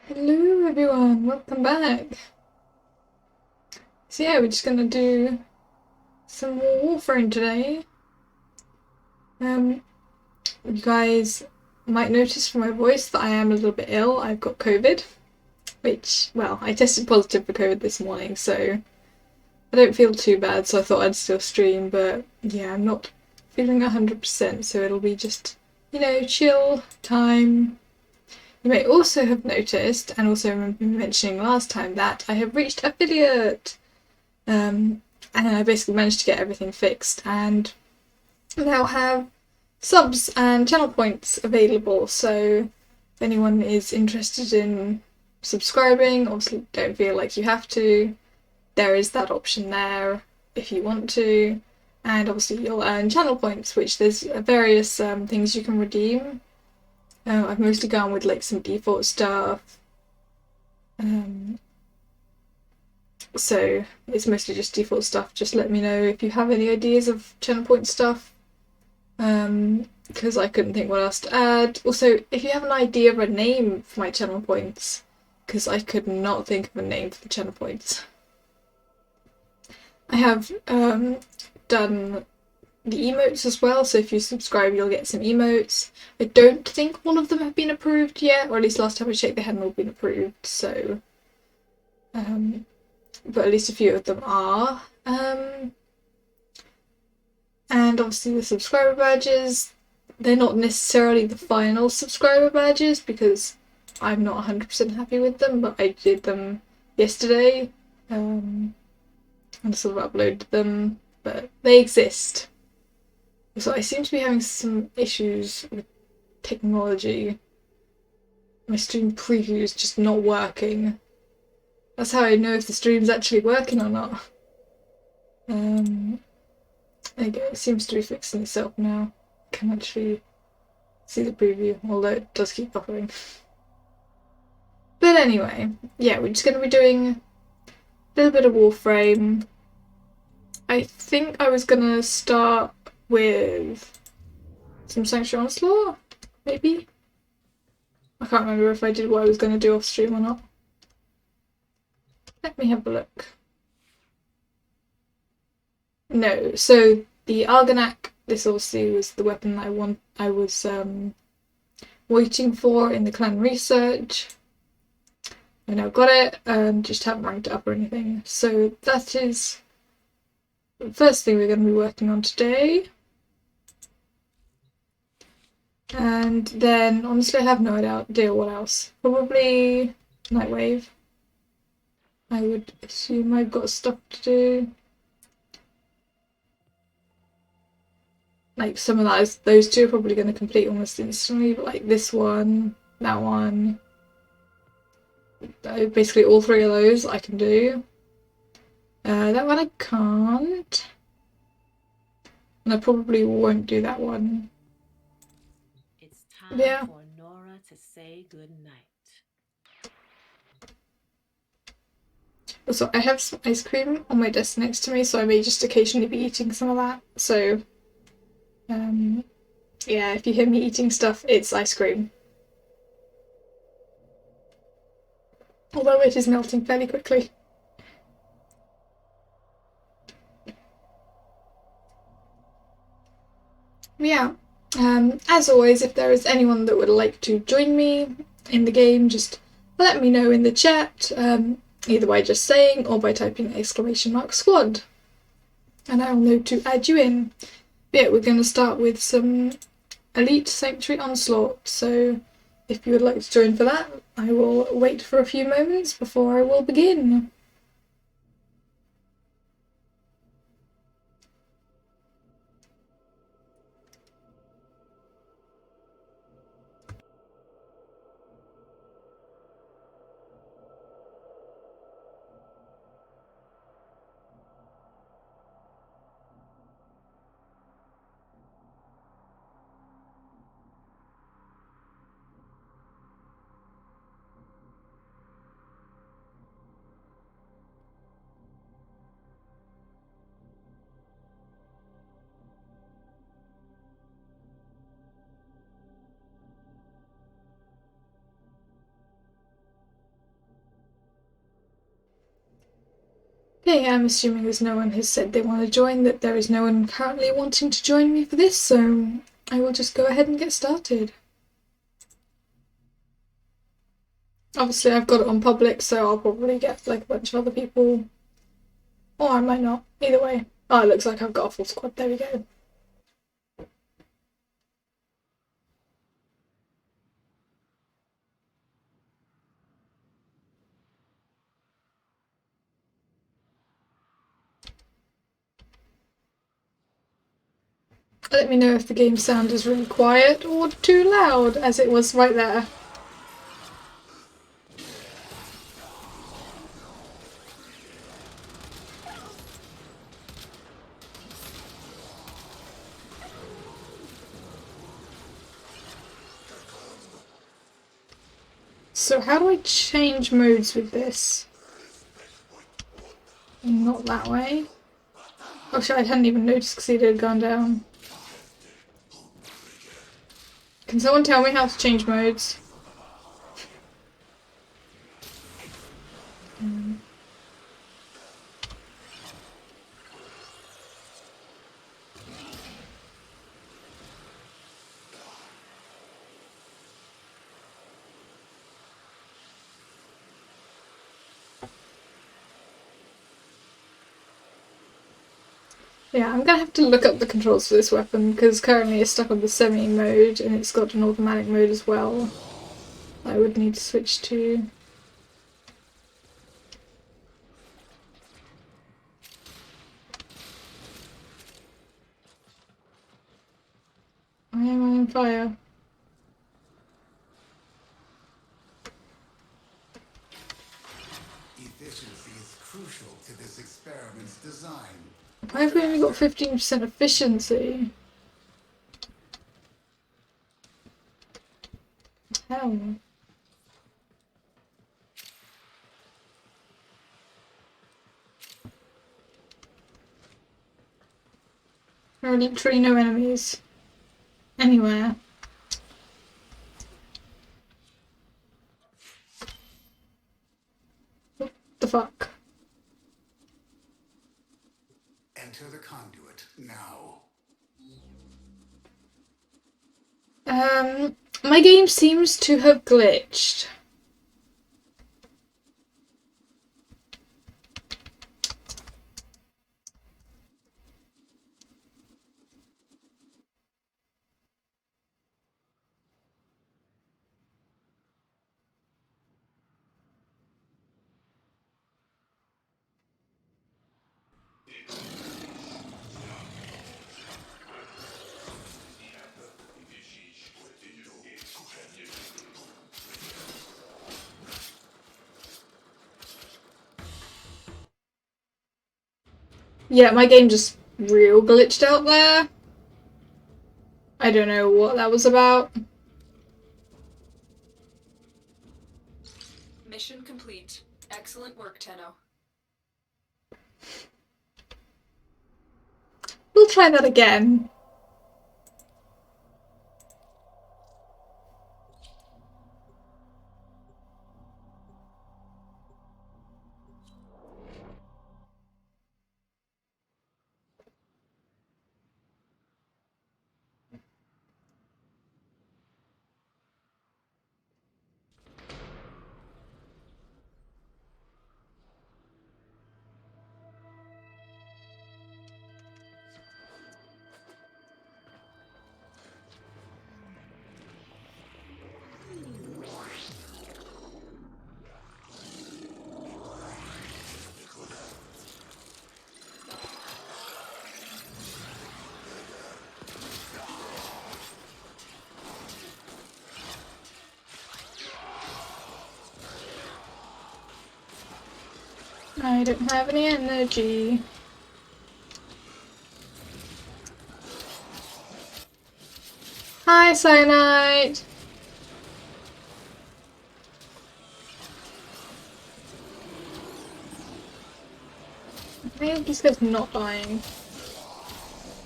Hello everyone, welcome back. So yeah, we're just gonna do some more Warframe today. You guys might notice from my voice that I am a little bit ill. I've got COVID, which, well, I tested positive for COVID this morning, so I don't feel too bad, so I thought I'd still stream, but yeah, I'm not feeling 100%, so it'll be just, chill time. You may also have noticed, and also remember me mentioning last time, that I have reached affiliate. And I basically managed to get everything fixed and now have subs and channel points available. So if anyone is interested in subscribing, obviously don't feel like you have to. There is that option there if you want to. And obviously you'll earn channel points, which there's various things you can redeem. I've mostly gone with like some default stuff. So it's mostly just default stuff. Just let me know if you have any ideas of channel point stuff, because I couldn't think what else to add. Also, if you have an idea of a name for my channel points, because I could not think of a name for the channel points. I have done the emotes as well, so if you subscribe you'll get some emotes. I don't think all of them have been approved yet, or at least last time I checked they hadn't all been approved, so but at least a few of them are. And obviously the subscriber badges, they're not necessarily the final subscriber badges because I'm not 100% happy with them, but I did them yesterday and sort of uploaded them, but they exist. So I seem to be having some issues with technology. My stream preview is just not working. That's how I know if the stream's actually working or not. There you go, it seems to be fixing itself now. I can actually see the preview, although it does keep buffering. But anyway, yeah, we're just going to be doing a little bit of Warframe. I think I was going to start with some Sanctuary Onslaught, maybe? I can't remember if I did what I was going to do off stream or not. Let me have a look. No, so the Argonac, this obviously was the weapon I was waiting for in the clan research. I now got it and just haven't ranked it up or anything. So that is the first thing we're going to be working on today. And then, honestly, I have no idea what else. Probably Nightwave. I would assume I've got stuff to do. Like, some of those two are probably going to complete almost instantly, but like this one, that one. Basically all three of those I can do. That one I can't. And I probably won't do that one. It's time for Nora to say goodnight. Also, I have some ice cream on my desk next to me, so I may just occasionally be eating some of that. So, yeah, if you hear me eating stuff, it's ice cream. Although it is melting fairly quickly. Yeah, as always, if there is anyone that would like to join me in the game, just let me know in the chat, either by just saying or by typing !squad. And I'll know to add you in. But yeah, we're going to start with some Elite Sanctuary Onslaught, so if you would like to join for that, I will wait for a few moments before I will begin. Okay, I'm assuming as no one has said they want to join, that there is no one currently wanting to join me for this, so I will just go ahead and get started. Obviously I've got it on public, so I'll probably get like a bunch of other people. Or I might not. Either way. Oh, it looks like I've got a full squad. There we go. Let me know if the game sound is really quiet or too loud, as it was right there. So how do I change modes with this? Not that way. Oh shit, I hadn't even noticed because it had gone down. Can someone tell me how to change modes? Yeah, I'm gonna have to look up the controls for this weapon because currently it's stuck on the semi mode and it's got an automatic mode as well. I would need to switch to. Why am I on fire? Efficiency is crucial to this experiment's design. Why have we only got 15% efficiency? Hell. There are literally no enemies. Anywhere. What the fuck? Enter the conduit now. My game seems to have glitched. Yeah, my game just real glitched out there. I don't know what that was about. Mission complete. Excellent work, Tenno. We'll try that again. I don't have any energy. Hi, Cyanide! Why are these guys not dying?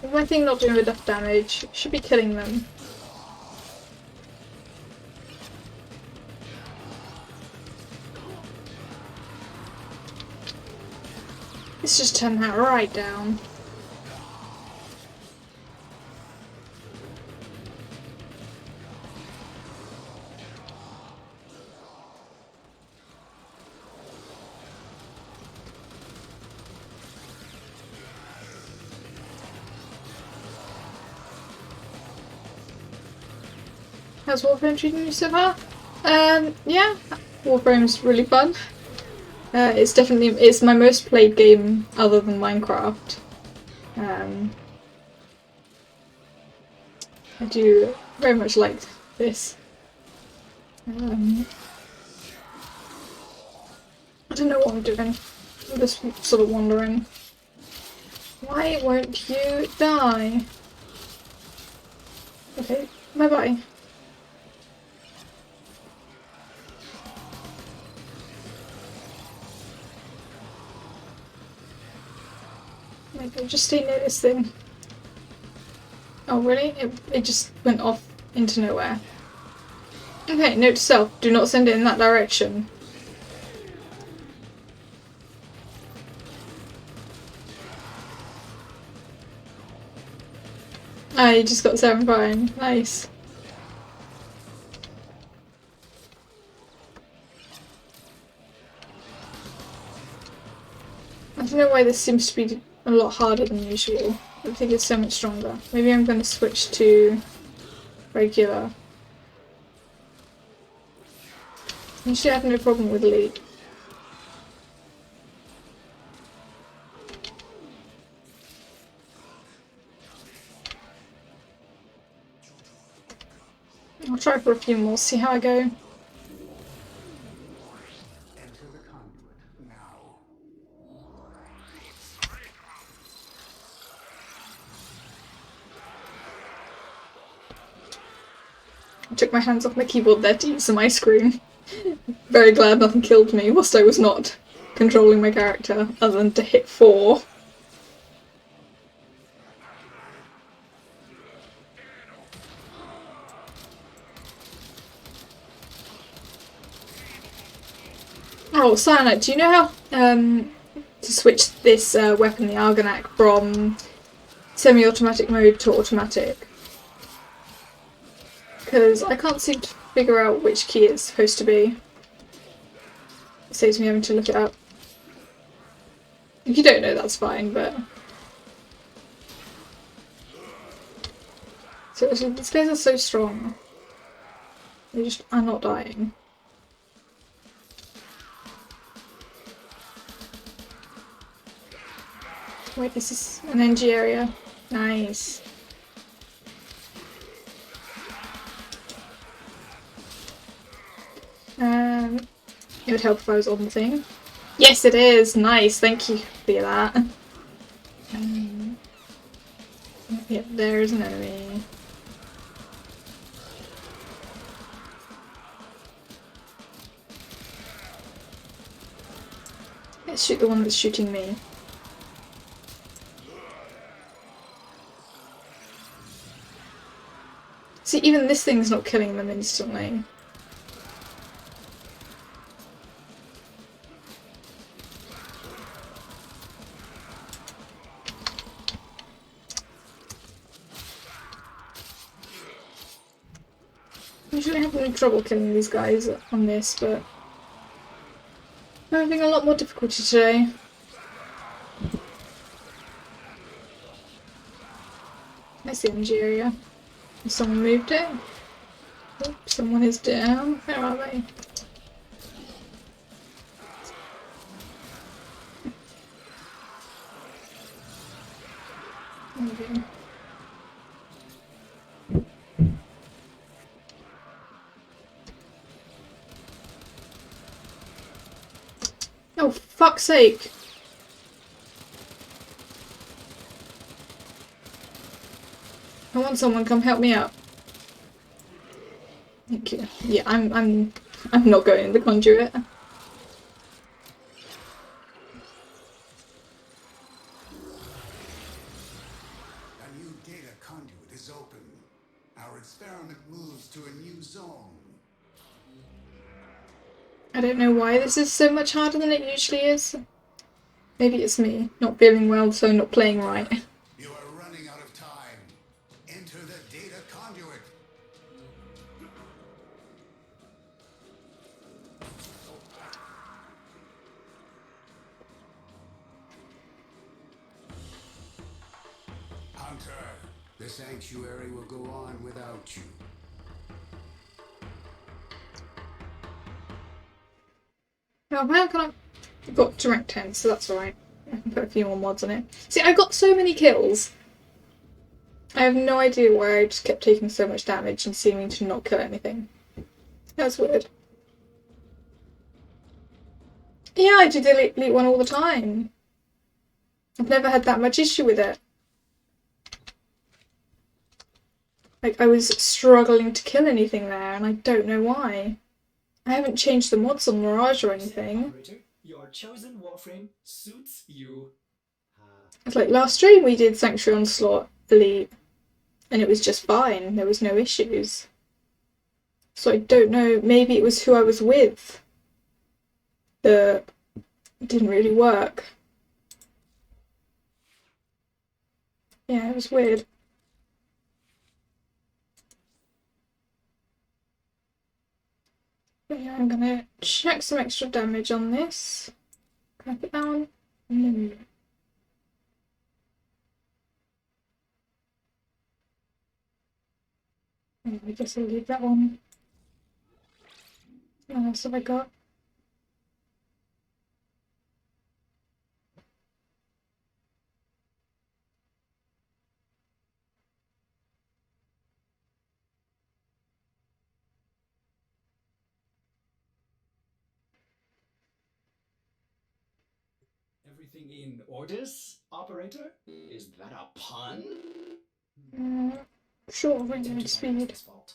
Is my thing not doing enough damage? Should be killing them. Let's just turn that right down. How's Warframe treating you so far? Yeah, Warframe's really fun. It's my most played game other than Minecraft. I do very much like this. I don't know what I'm doing. I'm just sort of wandering. Why won't you die? Okay, bye bye. Maybe just stay near this thing. Oh really? It just went off into nowhere. Okay, note to self, do not send it in that direction. Ah, you just got 7 fine. Nice. I don't know why this seems to be a lot harder than usual. I think it's so much stronger. Maybe I'm going to switch to regular. Usually I have no problem with elite. I'll try for a few more, see how I go. Enter the conduit now. I took my hands off my keyboard there to eat some ice cream. Very glad nothing killed me whilst I was not controlling my character, other than to hit 4. Oh, Cyanide, do you know how to switch this weapon, the Argonac, from semi-automatic mode to automatic? Because I can't seem to figure out which key it's supposed to be. It saves me having to look it up. If you don't know, that's fine, but... Seriously, these guys are so strong. They just are not dying. Wait, this is an NG area. Nice. It would help if I was on the thing. Yes, it is! Nice, thank you for that. Yep, there's an enemy. Let's shoot the one that's shooting me. See, even this thing's not killing them instantly. Usually having trouble killing these guys on this, but I'm having a lot more difficulty today. That's the MG area. Has someone moved it? Oh, someone is down. Where are they? Okay. Oh, fuck's sake! I want someone come help me out. Thank you. Yeah, I'm not going in the conduit. A new data conduit is open. Our experiment moves to a new zone. I don't know why this is so much harder than it usually is. Maybe it's me, not feeling well, so not playing right. You are running out of time. Enter the data conduit. Hunter, the sanctuary will go on without you. Oh, how can I... I've got to rank 10, so that's alright. I can put a few more mods on it. See, I got so many kills. I have no idea why I just kept taking so much damage and seeming to not kill anything. That's weird. Yeah, I do the elite one all the time. I've never had that much issue with it. Like, I was struggling to kill anything there, and I don't know why. I haven't changed the mods on Mirage or anything. Operator, your chosen warframe suits you. It's like last stream we did Sanctuary Onslaught Elite, and it was just fine. There was no issues. So I don't know. Maybe it was who I was with that didn't really work. Yeah, it was weird. But yeah, I'm gonna check some extra damage on this. Can I put that on? No. Oh, I guess I'll leave that one. What else have I got? Everything in orders, operator? Is that a pun? Short Attempt range to speed. bypass this fault.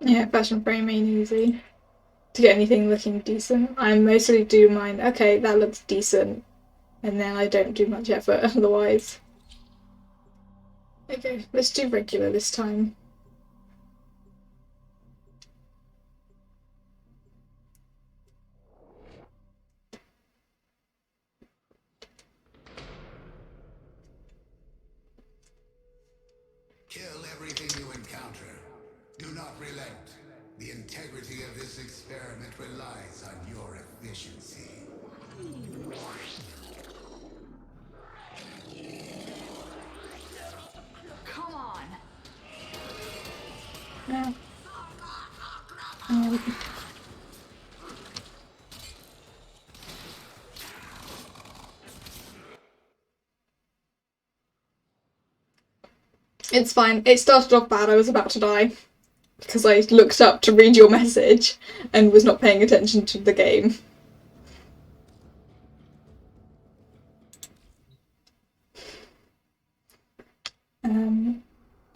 Yeah, fashion frame ain't easy to get anything looking decent. I mostly do mine, okay, that looks decent, and then I don't do much effort otherwise. Okay, let's do regular this time. Kill everything you encounter. Do not relent. The integrity of this experiment relies on your efficiency. Come on. Yeah. It's fine. It started off bad. I was about to die because I looked up to read your message and was not paying attention to the game.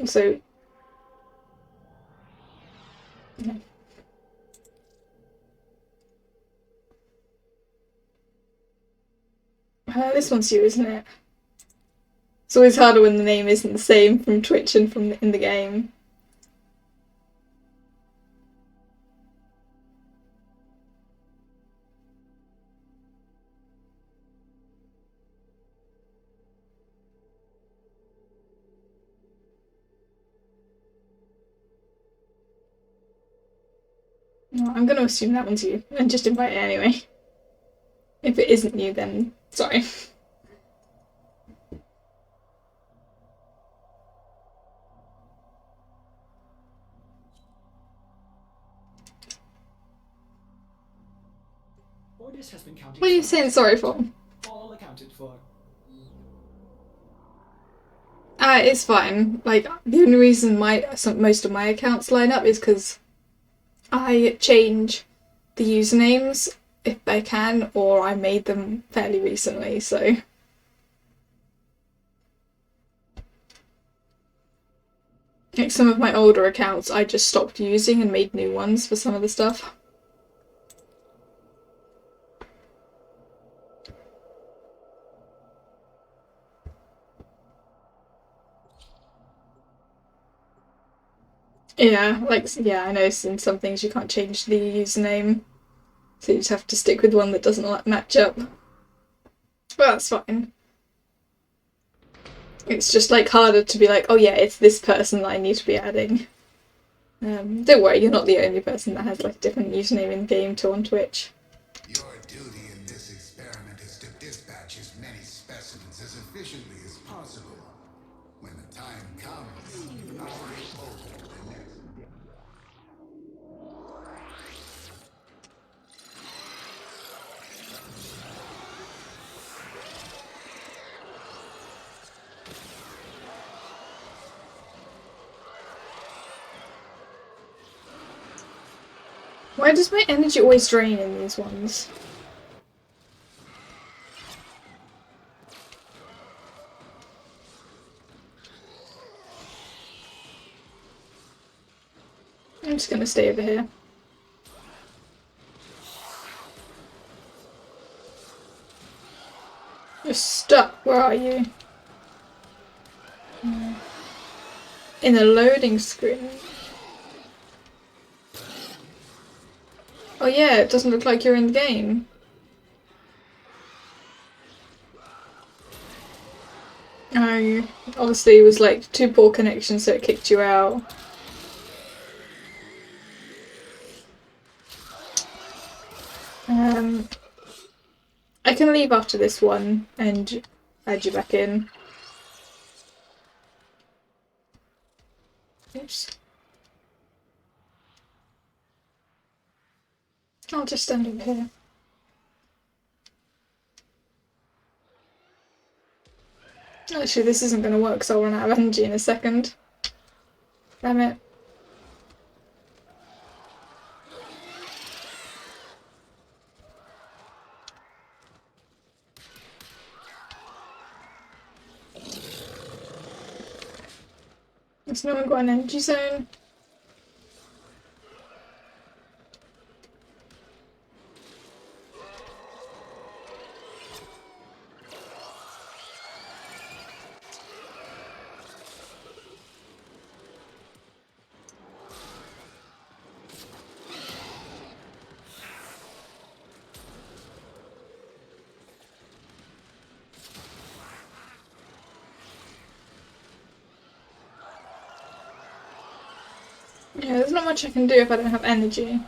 So yeah. This one's you, isn't it? It's always harder when the name isn't the same from Twitch and from in the game. No, I'm going to assume that one's you and just invite it anyway. If it isn't you, then sorry. Orders has been counting. What are you saying sorry for? All accounted for. It's fine. Like, the only reason most of my accounts line up is because I change the usernames if I can, or I made them fairly recently, so. Like, some of my older accounts I just stopped using and made new ones for some of the stuff. Yeah, yeah, I know in some things you can't change the username, so you just have to stick with one that doesn't match up. Well, that's fine. It's just like harder to be like, oh yeah, it's this person that I need to be adding. Don't worry, you're not the only person that has like a different username in the game to on Twitch. Your duty in this experiment is to dispatch as many specimens as efficiently as possible. When the time comes, I will open the next. Why does my energy always drain in these ones? I'm just gonna stay over here. You're stuck. Where are you? In a loading screen. Oh yeah, it doesn't look like you're in the game. Oh, obviously it was like too poor connection, so it kicked you out. I can leave after this one and add you back in. Oops. I'll just stand over here. Actually, this isn't going to work, so I'll run out of energy in a second. Damn it. Has no one got an energy zone? Yeah, there's not much I can do if I don't have energy.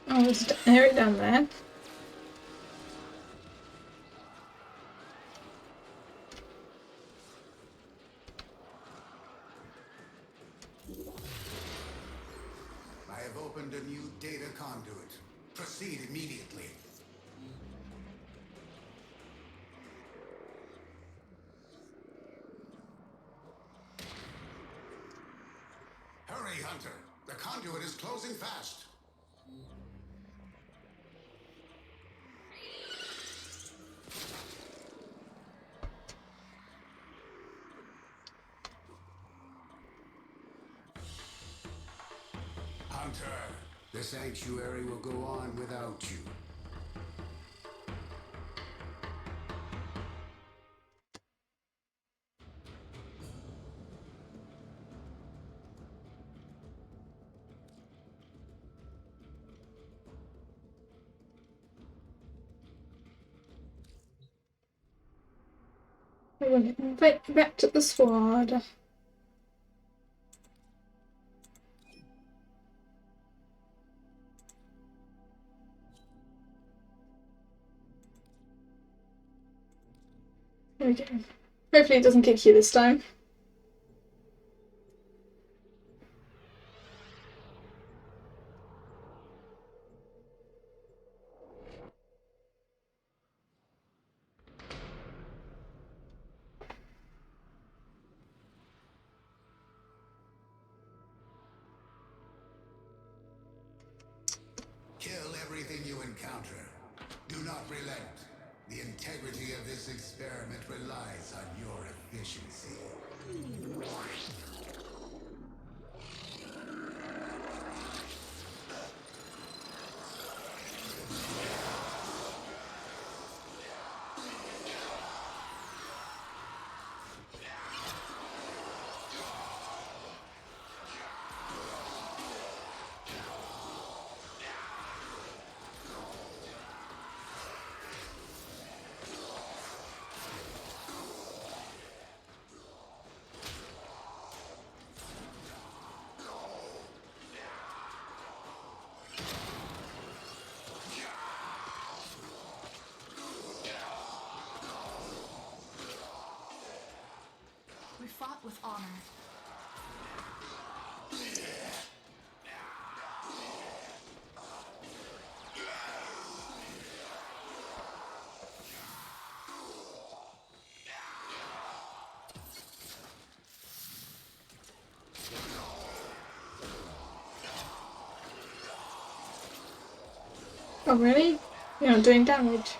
Oh, there's an area down there. I have opened a new data conduit. Proceed immediately. Hurry, Hunter. The conduit is closing fast. Hunter, the sanctuary will go on without you. I will invite you back to the squad. There we go. Hopefully it doesn't kick you this time. Kill everything you encounter. Do not relent. The integrity of this experiment relies on your efficiency. fought with honor. Oh really? You're not doing damage.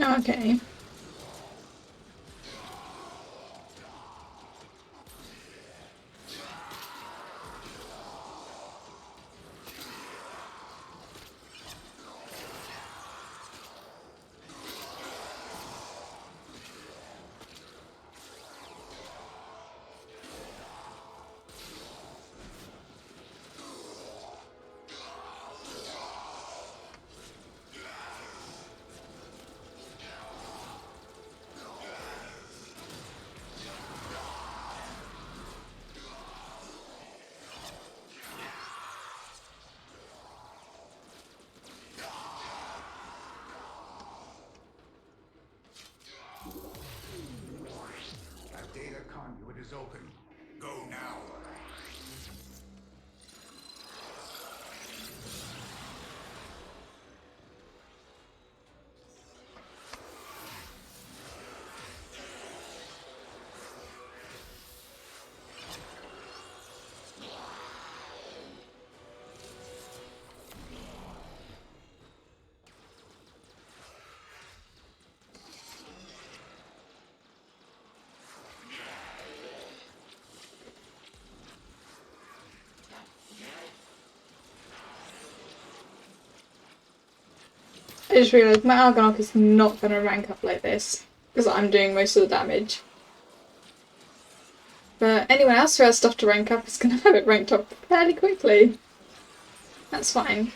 Okay. A data conduit is open. Go now. I just realised my Argonaut is not going to rank up like this, because I'm doing most of the damage. But anyone else who has stuff to rank up is going to have it ranked up fairly quickly. That's fine.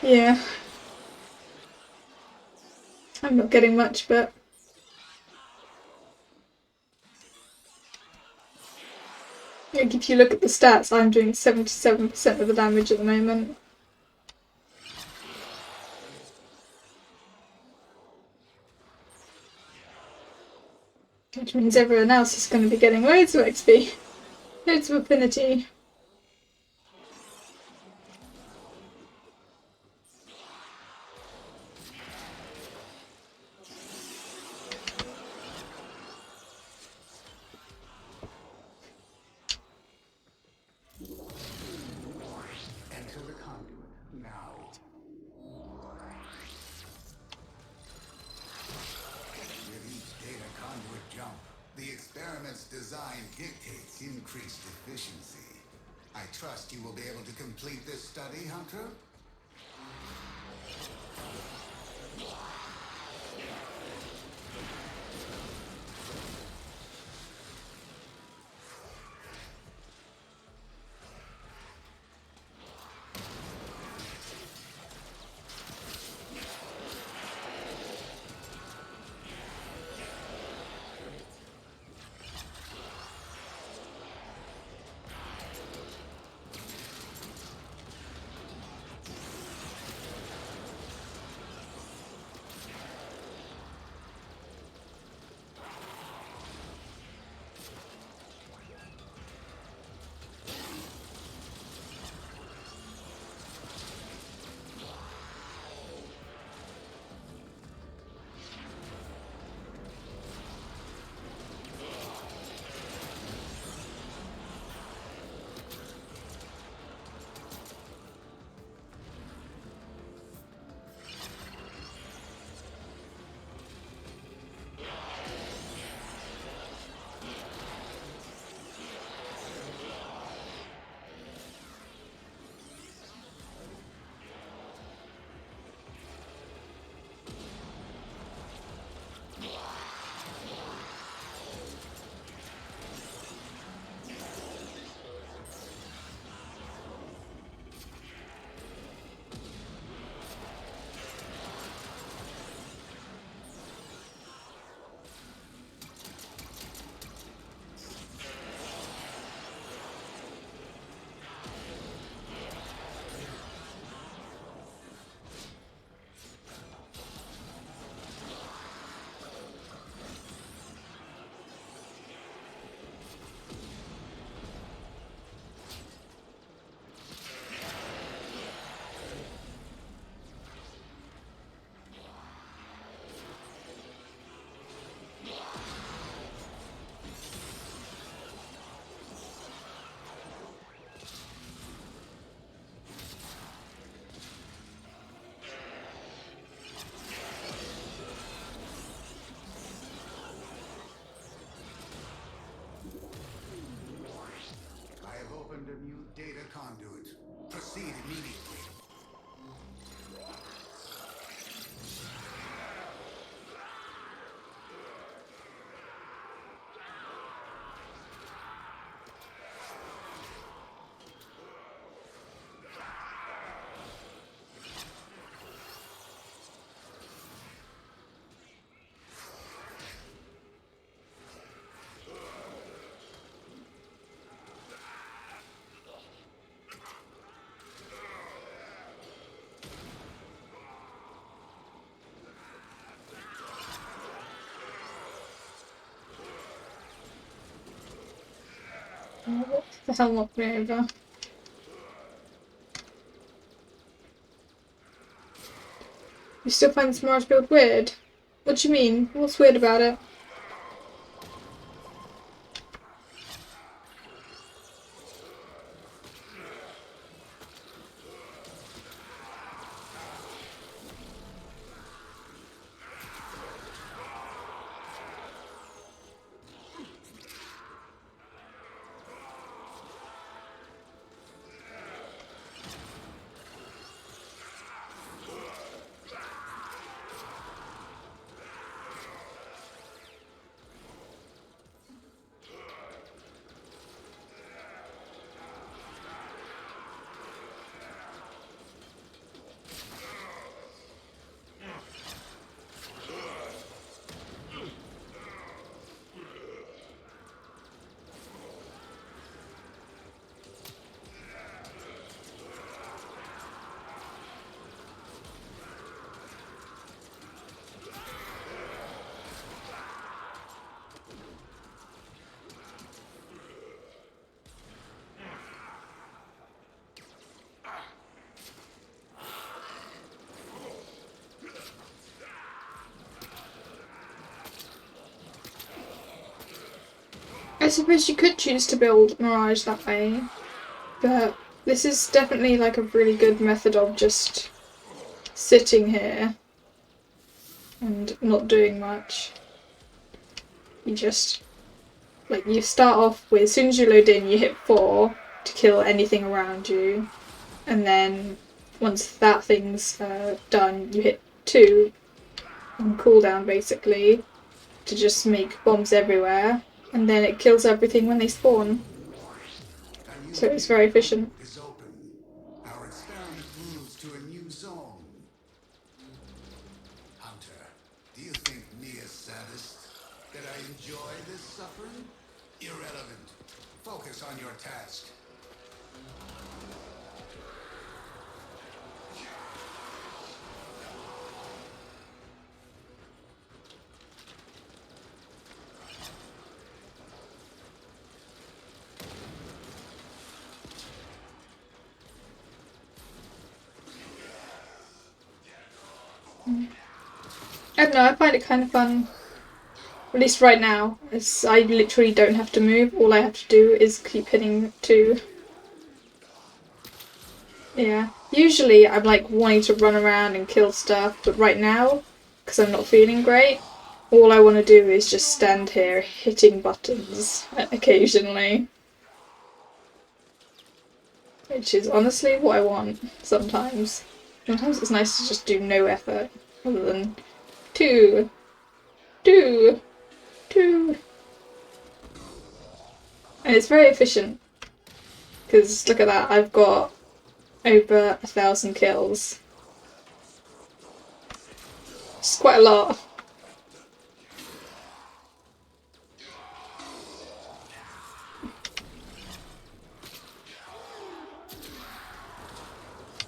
Yeah. I'm not getting much, but... like, if you look at the stats, I'm doing 77% of the damage at the moment. Which means everyone else is going to be getting loads of XP. Loads of affinity. Enter the conduit now. With each data conduit jump, the experiment's design dictates increased efficiency. I trust you will be able to complete this study, Hunter? Oh, what the hell knocked me over? You still find this mirage build weird? What do you mean? What's weird about it? I suppose you could choose to build Mirage that way, but this is definitely like a really good method of just sitting here and not doing much. You just, like, you start off with, as soon as you load in, you hit 4 to kill anything around you, and then once that thing's done, you hit 2 on cooldown basically to just make bombs everywhere, and then it kills everything when they spawn. So it's very efficient. Is open. Our experiment moves to a new zone. Hunter, do you think me a sadist? That I enjoy this suffering? Irrelevant. Focus on your task. I don't know, I find it kind of fun. At least right now, as I literally don't have to move. All I have to do is keep hitting 2. Yeah. Usually I'm like wanting to run around and kill stuff, but right now, because I'm not feeling great, all I want to do is just stand here hitting buttons occasionally. Which is honestly what I want sometimes. Sometimes it's nice to just do no effort other than 2, 2, 2. And it's very efficient. Because look at that, I've got over 1,000 kills. It's quite a lot.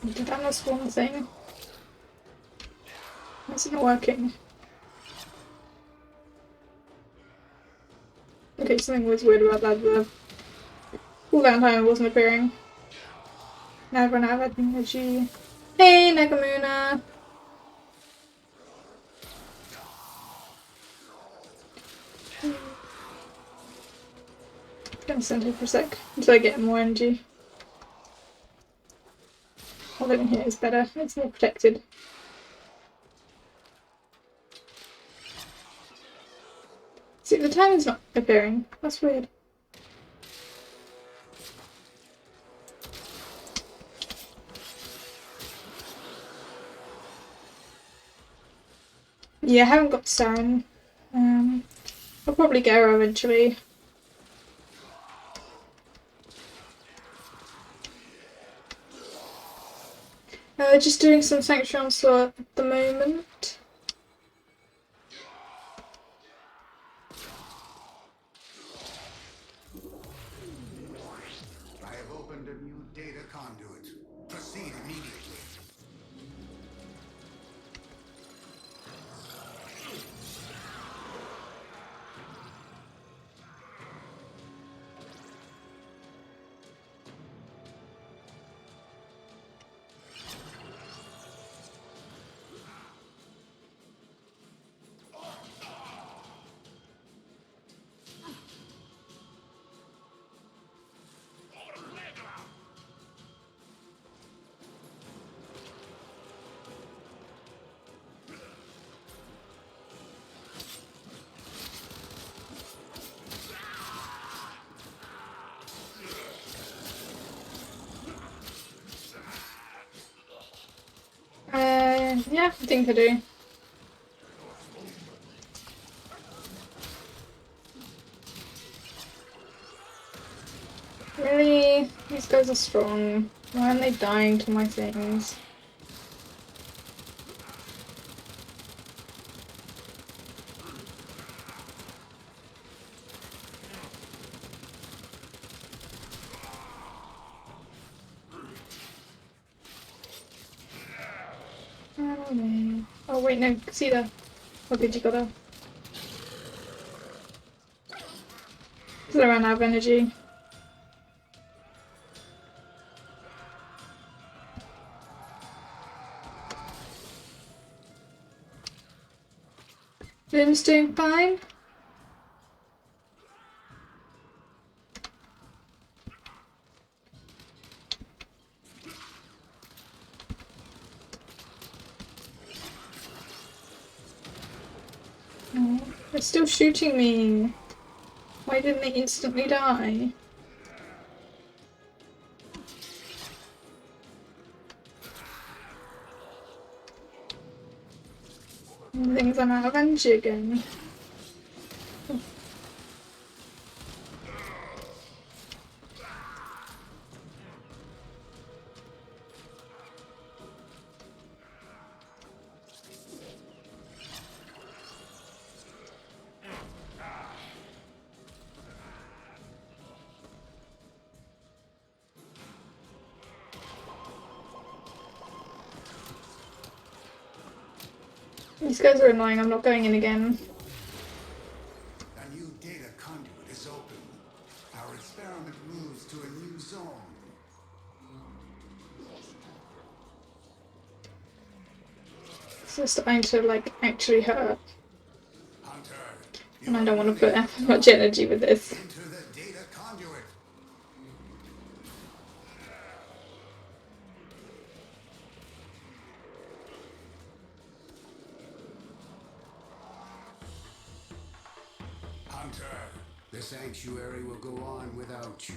Did that not spawn a thing? Why is it not working? Okay, something was weird about that. The cooldown timer wasn't appearing. Now I've run out of energy. Hey, Nagamuna! Gonna stand here for a sec until I get more energy. Oh, living here is better. It's more protected. See, the timer's not appearing. That's weird. Yeah, I haven't got Saren. I'll probably get her eventually. Just doing some Sanctuary Onslaught at the moment. I have opened a new data conduit. Proceed immediately. I think I do. Really? These guys are strong. Why aren't they dying to my things? Oh wait, no, see that. Oh good, you got her. Because I ran out of energy. Vim's doing fine. Oh, they're still shooting me. Why didn't they instantly die? Things I'm out of energy again. These guys are annoying, I'm not going in again. A new data conduit is open. Our experiment moves to a new zone. This is starting to like actually hurt. Hunter, And I don't want to put that much energy with this. into the data conduit. Hunter, the sanctuary will go on without you.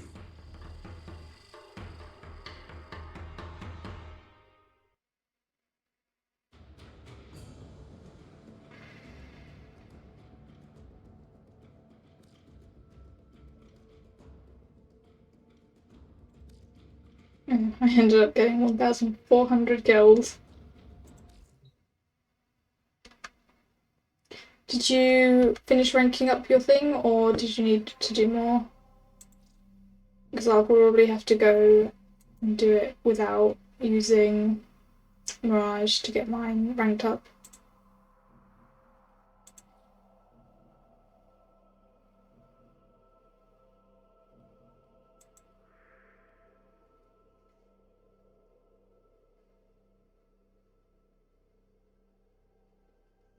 I ended up getting 1,400 kills. Did you finish ranking up your thing, or did you need to do more? Because I'll probably have to go and do it without using Mirage to get mine ranked up.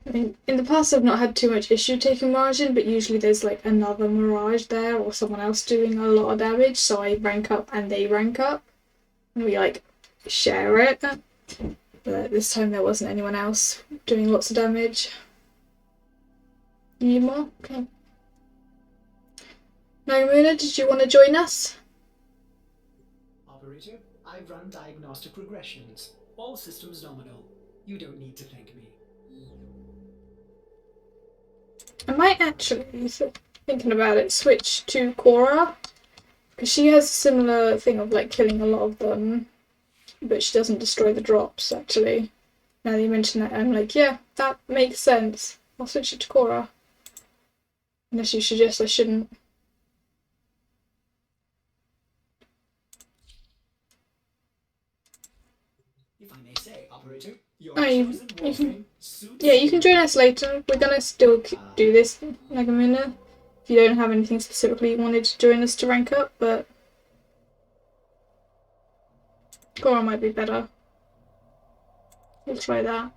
I mean, in the past I've not had too much issue taking Mirage in, but usually there's like another Mirage there or someone else doing a lot of damage, so I rank up and they rank up. And we like share it. But this time there wasn't anyone else doing lots of damage. You need more? Okay. Nagamuna, did you want to join us? Operator, I've run diagnostic regressions. All systems nominal. You don't need to thank me. I might actually, thinking about it, switch to khora. Because she has a similar thing of like killing a lot of them, but she doesn't destroy the drops actually. Now that you mention that, I'm like, yeah, that makes sense. I'll switch it to khora. Unless you suggest I shouldn't. If I may say, operator, your Oh, you chosen can, warframe suits yeah, you can join us later. We're gonna still do this, Nagamuna. If you don't have anything specifically you wanted to join us to rank up, but khora might be better. We'll try that.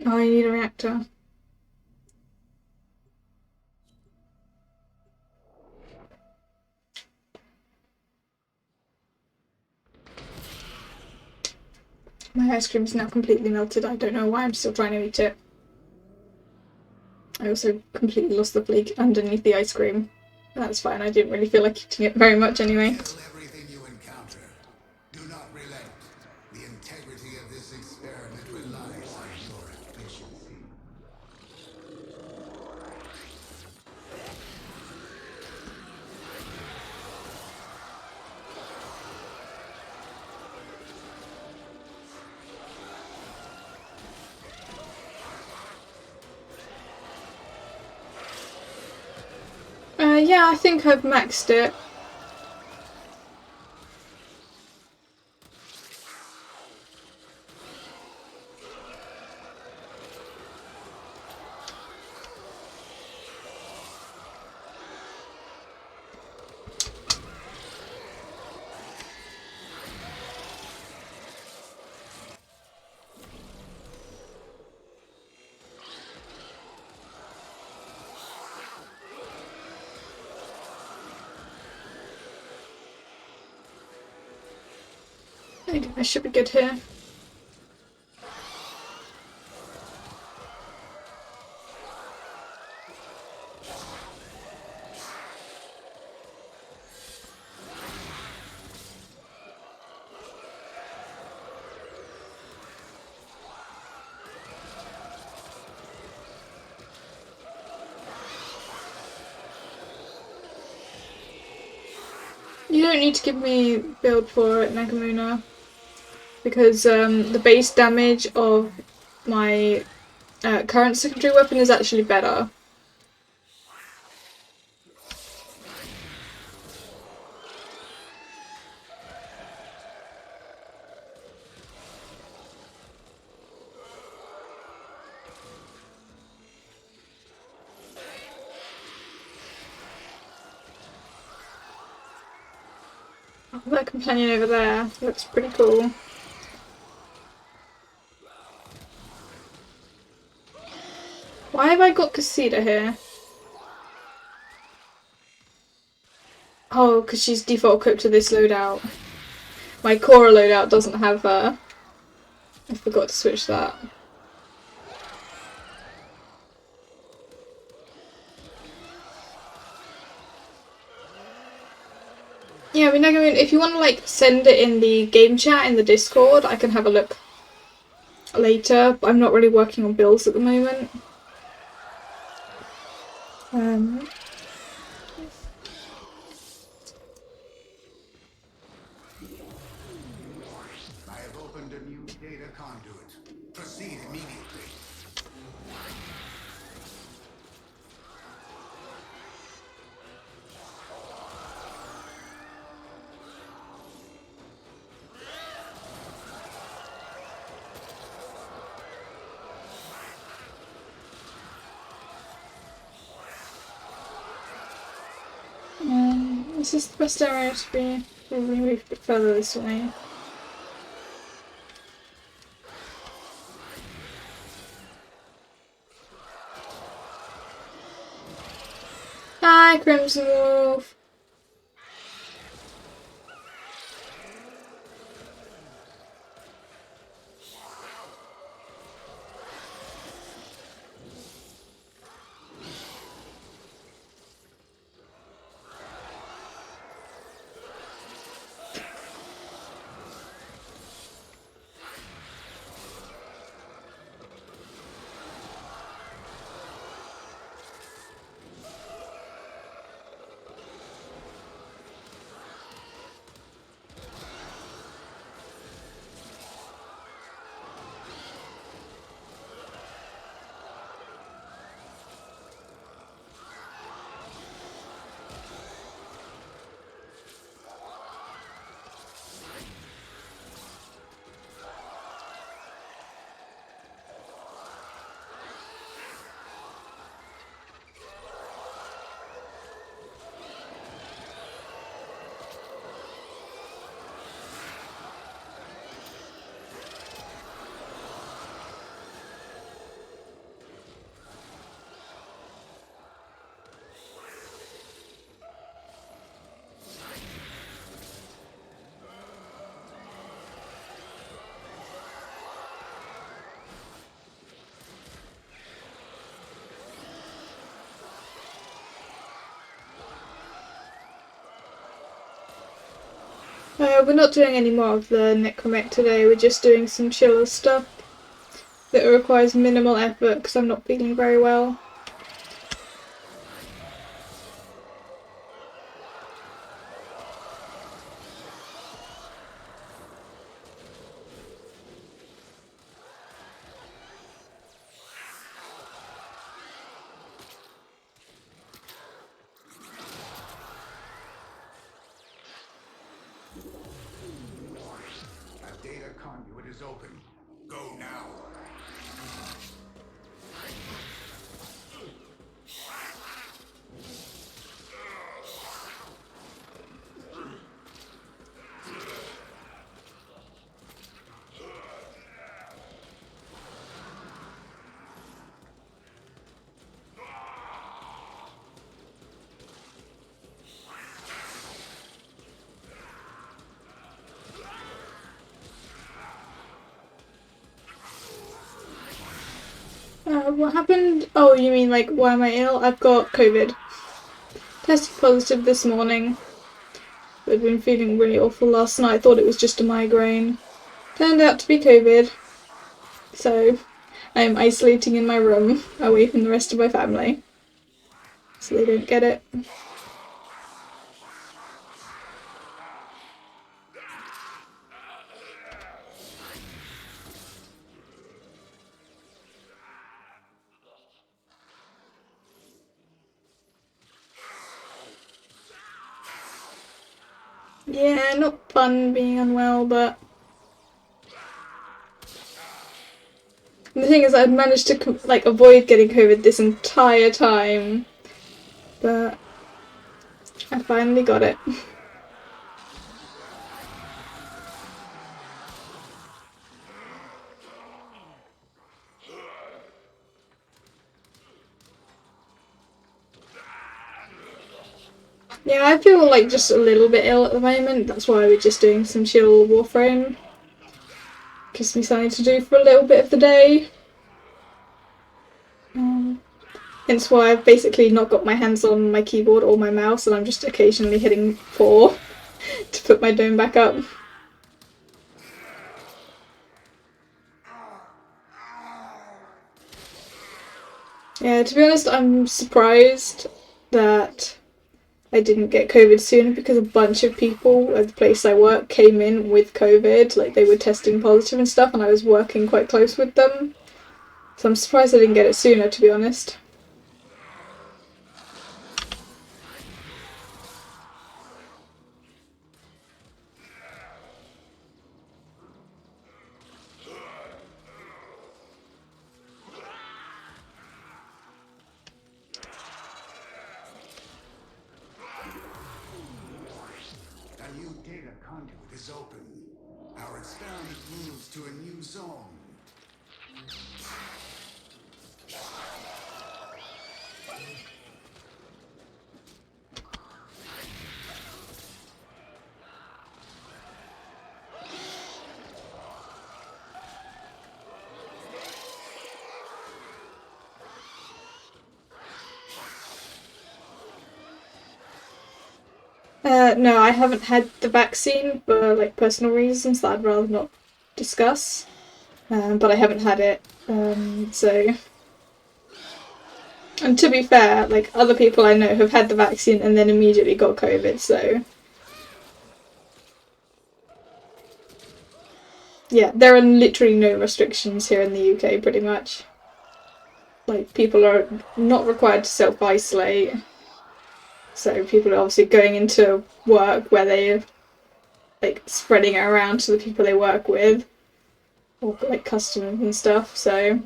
Oh, I need a reactor. My ice cream is now completely melted. I don't know why I'm still trying to eat it. I also completely lost the flake underneath the ice cream. That's fine, I didn't really feel like eating it very much anyway. Kill everything you encounter. Do not relent. The integrity of this experiment relies on your efficiency. Yeah, I think I've maxed it. I think I should be good here. You don't need to give me build for it, Nagamuna, because the base damage of my current secondary weapon is actually better. Oh, that companion over there looks pretty cool. Why have I got Casita here? Oh, because she's default equipped to this loadout. My khora loadout doesn't have her. I forgot to switch that. Yeah, I mean, if you want to like send it in the game chat in the Discord, I can have a look later. But I'm not really working on builds at the moment. I have opened a new data conduit. Proceed immediately. This is the best area to be. Probably move a bit further this way. Hi, Crimson Wolf. We're not doing any more of the necromech today, we're just doing some chiller stuff that requires minimal effort because I'm not feeling very well. A data conduit is open. Go now. What happened? Oh, you mean like why am I ill? I've got COVID. Tested positive this morning. I'd been feeling really awful last night. I thought it was just a migraine. Turned out to be COVID. So I am isolating in my room, away from the rest of my family. So they don't get it. Yeah, not fun being unwell, but the thing is I'd managed to like avoid getting COVID this entire time, but I finally got it. Yeah, I feel like just a little bit ill at the moment. That's why we're just doing some chill Warframe. Gives me something to do for a little bit of the day. Hence why I've basically not got my hands on my keyboard or my mouse, and I'm just occasionally hitting 4 to put my dome back up. Yeah, to be honest, I'm surprised that I didn't get COVID sooner because a bunch of people at the place I work came in with COVID. Like, they were testing positive and stuff, and I was working quite close with them. So I'm surprised I didn't get it sooner, to be honest. A new data conduit is open. Our experiment moves to a new zone. No, I haven't had the vaccine for like personal reasons that I'd rather not discuss. But I haven't had it, so. And to be fair, like other people I know have had the vaccine and then immediately got COVID, so. Yeah, there are literally no restrictions here in the UK, pretty much. Like, people are not required to self-isolate. So people are obviously going into work where they're like spreading it around to the people they work with, or like customers and stuff. So,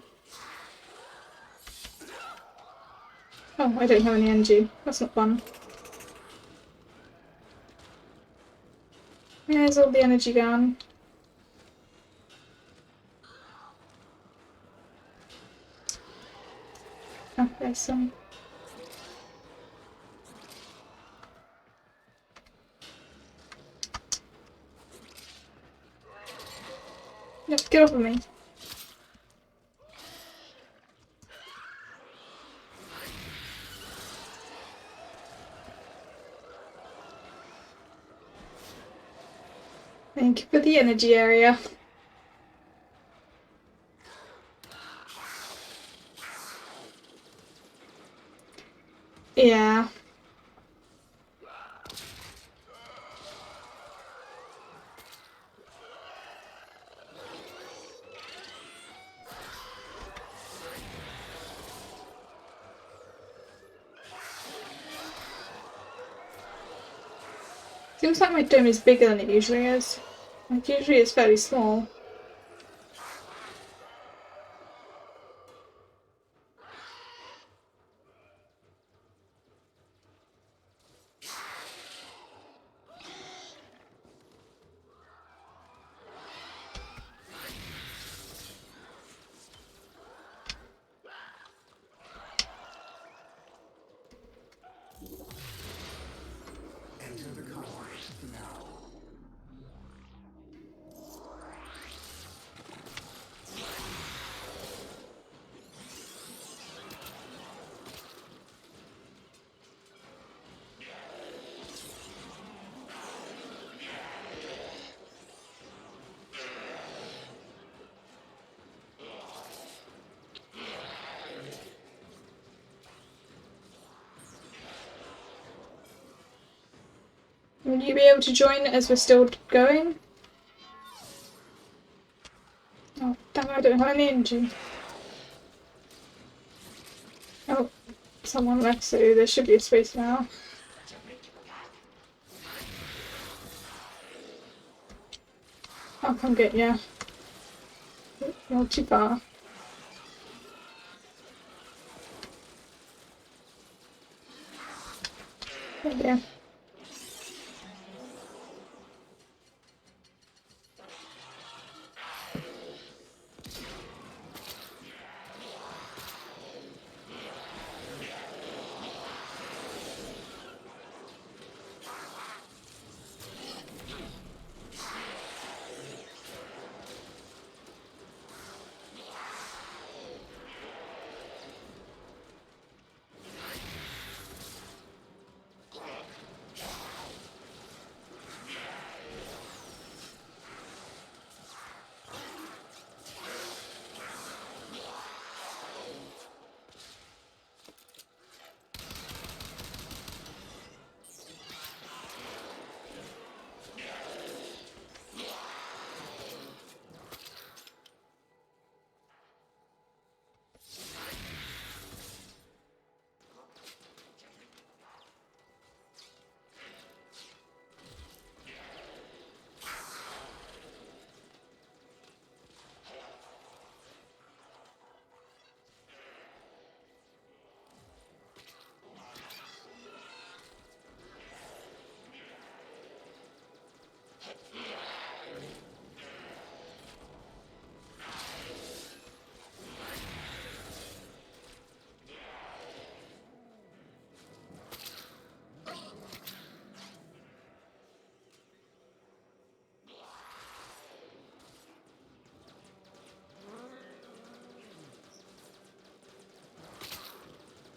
oh, I don't have any energy. That's not fun. There's all the energy gone. Oh, there's some. Yep, get off of me. Thank you for the energy area. Yeah. Seems like my dome is bigger than it usually is. Like usually it's fairly small. Enter the conduit now. Will you be able to join as we're still going? Oh, damn, I don't have any energy. Oh, someone left, so there should be a space now. I'll come get you. You're too far. There you go.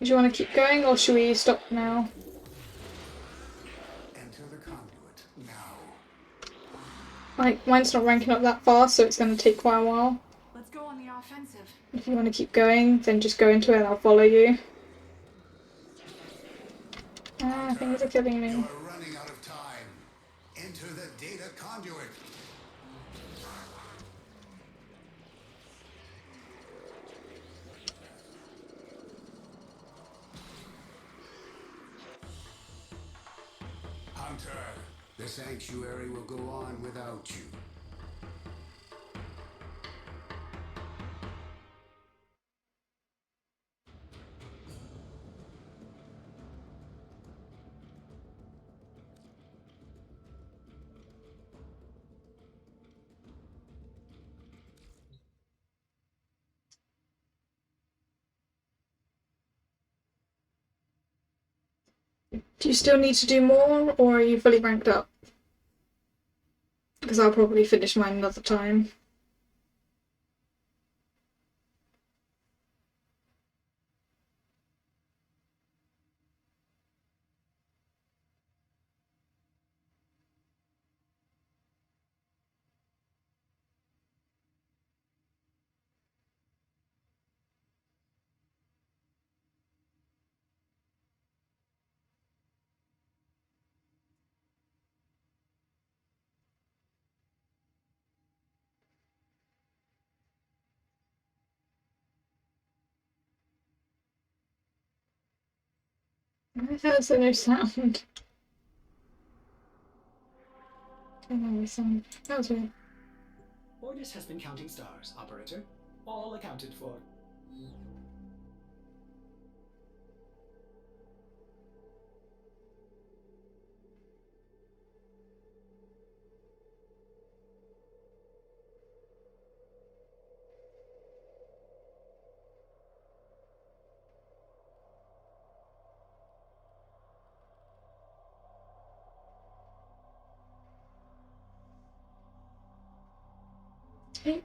Do you want to keep going or should we stop now? Enter the conduit now. Like, mine's not ranking up that fast, so it's going to take quite a while. Let's go on the offensive. If you want to keep going, then just go into it and I'll follow you. Ah, things are killing me. You're running out of time. Enter the data conduit. Hunter, the sanctuary will go on without you. Do you still need to do more, or are you fully ranked up? Because I'll probably finish mine another time. Why is there no sound? No sound. That was weird. Ordis has been counting stars, operator. All accounted for. Okay.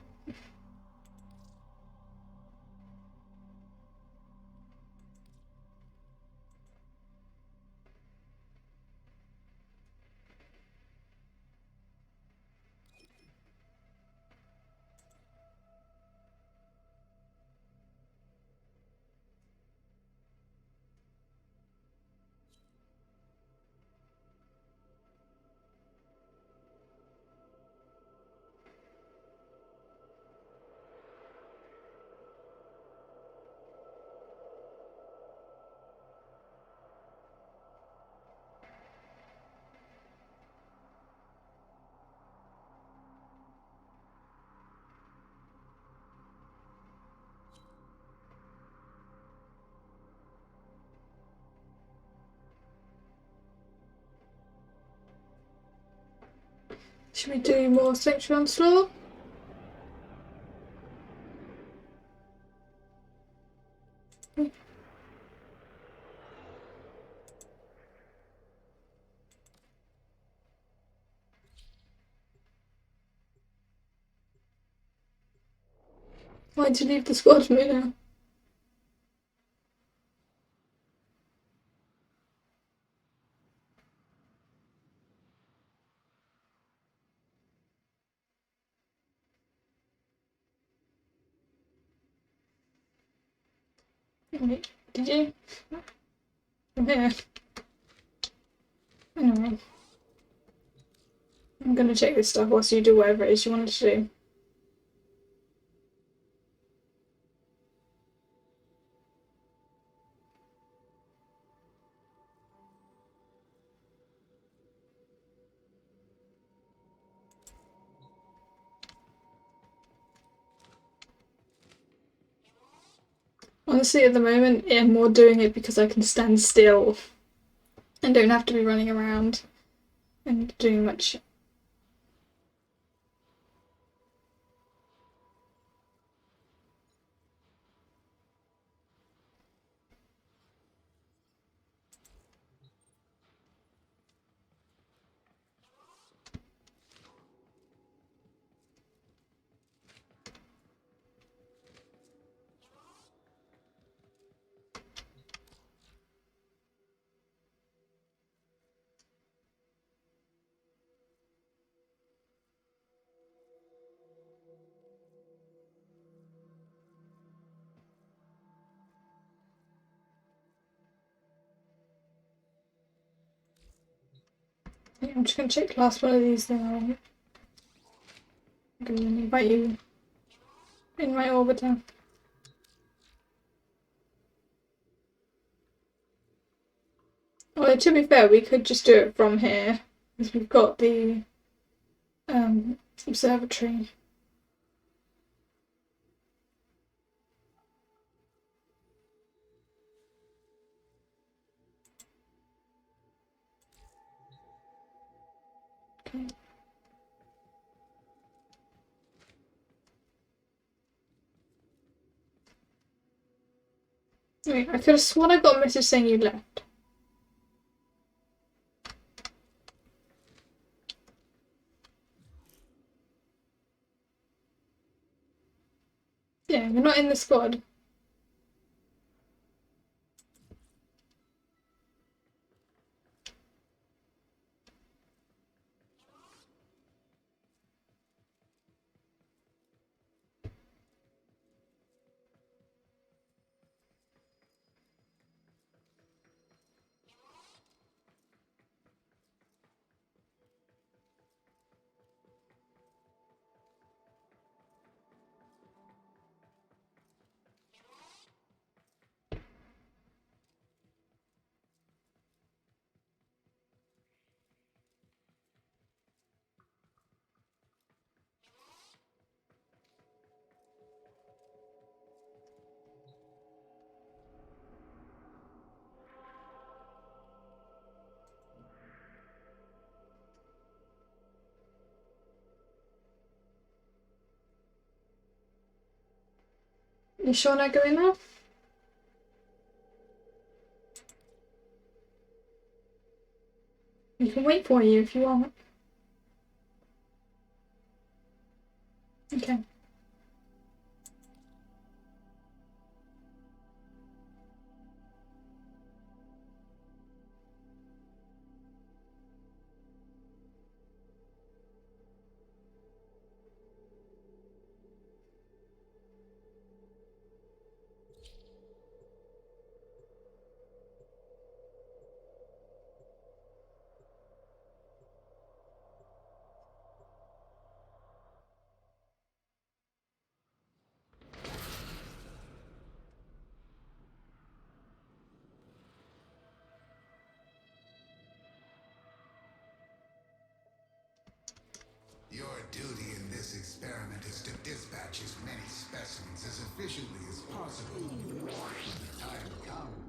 Should we do more Sanctuary Onslaught? Why'd you leave the squad, Muna? Wait, did you? I'm here. Anyway. I'm gonna check this stuff whilst you do whatever it is you wanted to do. Honestly, at the moment, I'm more doing it because I can stand still and don't have to be running around and doing much. I'm just gonna check the last one of these now. I'm gonna invite you in my orbiter. Well, to be fair, we could just do it from here because we've got the observatory. Okay. Wait, I could have sworn I got a message saying you left. Yeah, you're not in the squad. You sure not going now? You can wait for you if you want. Okay. Your duty in this experiment is to dispatch as many specimens as efficiently as possible. When the time comes,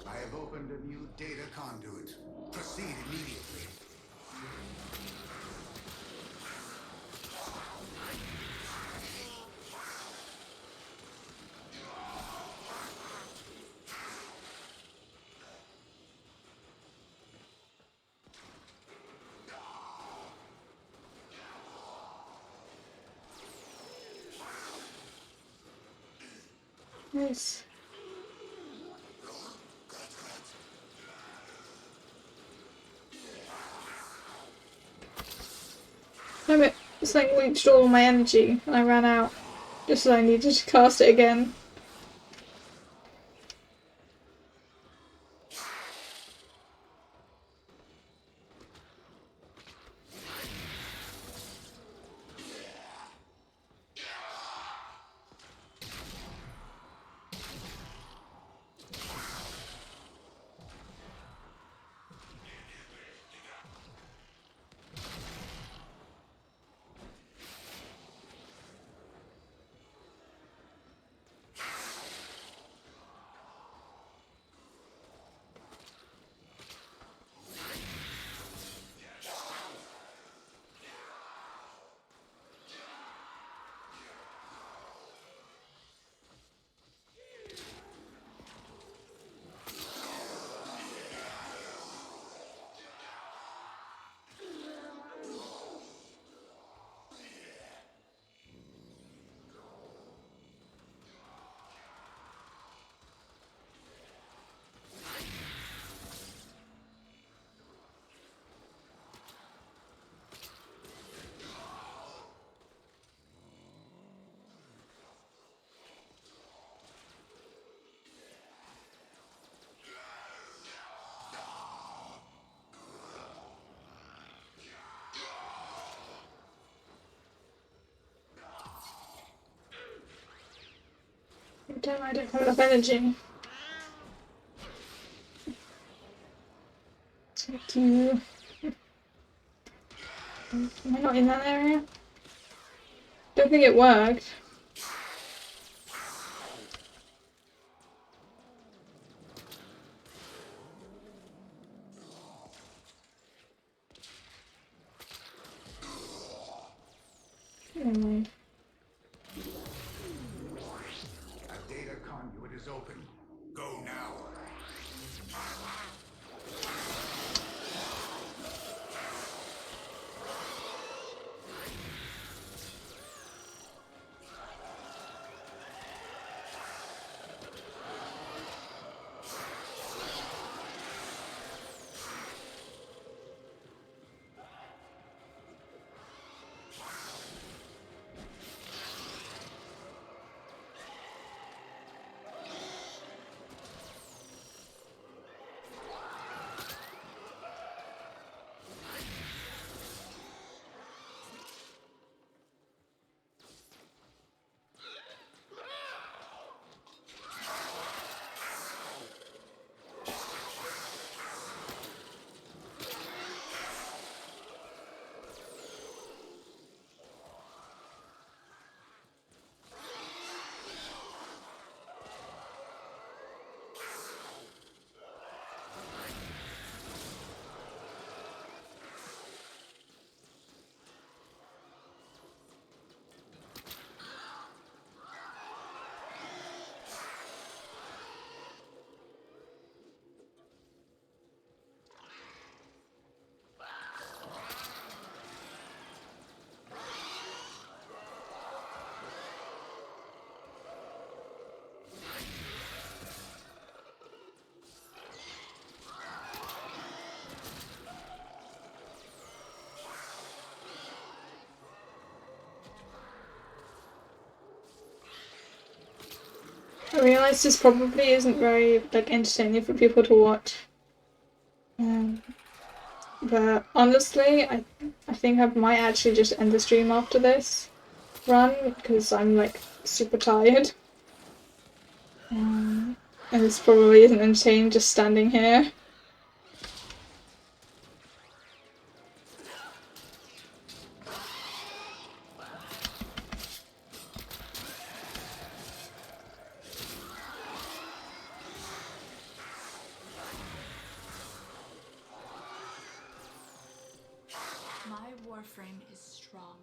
I have opened a new data conduit. Proceed immediately. Nice. Damn it. It's like reached all my energy and I ran out. Just as I needed to cast it again. Damn, I don't have enough energy. Thank you. Am I not in that area? Don't think it worked. Never mind. A data conduit is open. Go now. I realise this probably isn't very entertaining for people to watch. But honestly, I think I might actually just end the stream after this run because I'm super tired. And this probably isn't entertaining just standing here. My warframe is strong.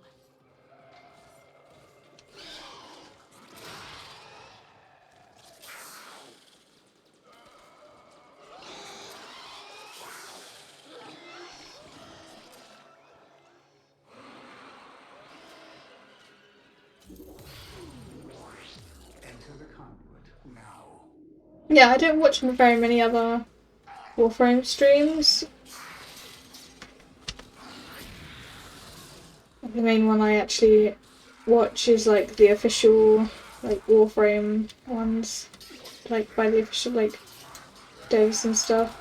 Enter the conduit now. Yeah, I don't watch very many other Warframe streams. The main one I actually watch is the official Warframe ones, by the official devs and stuff.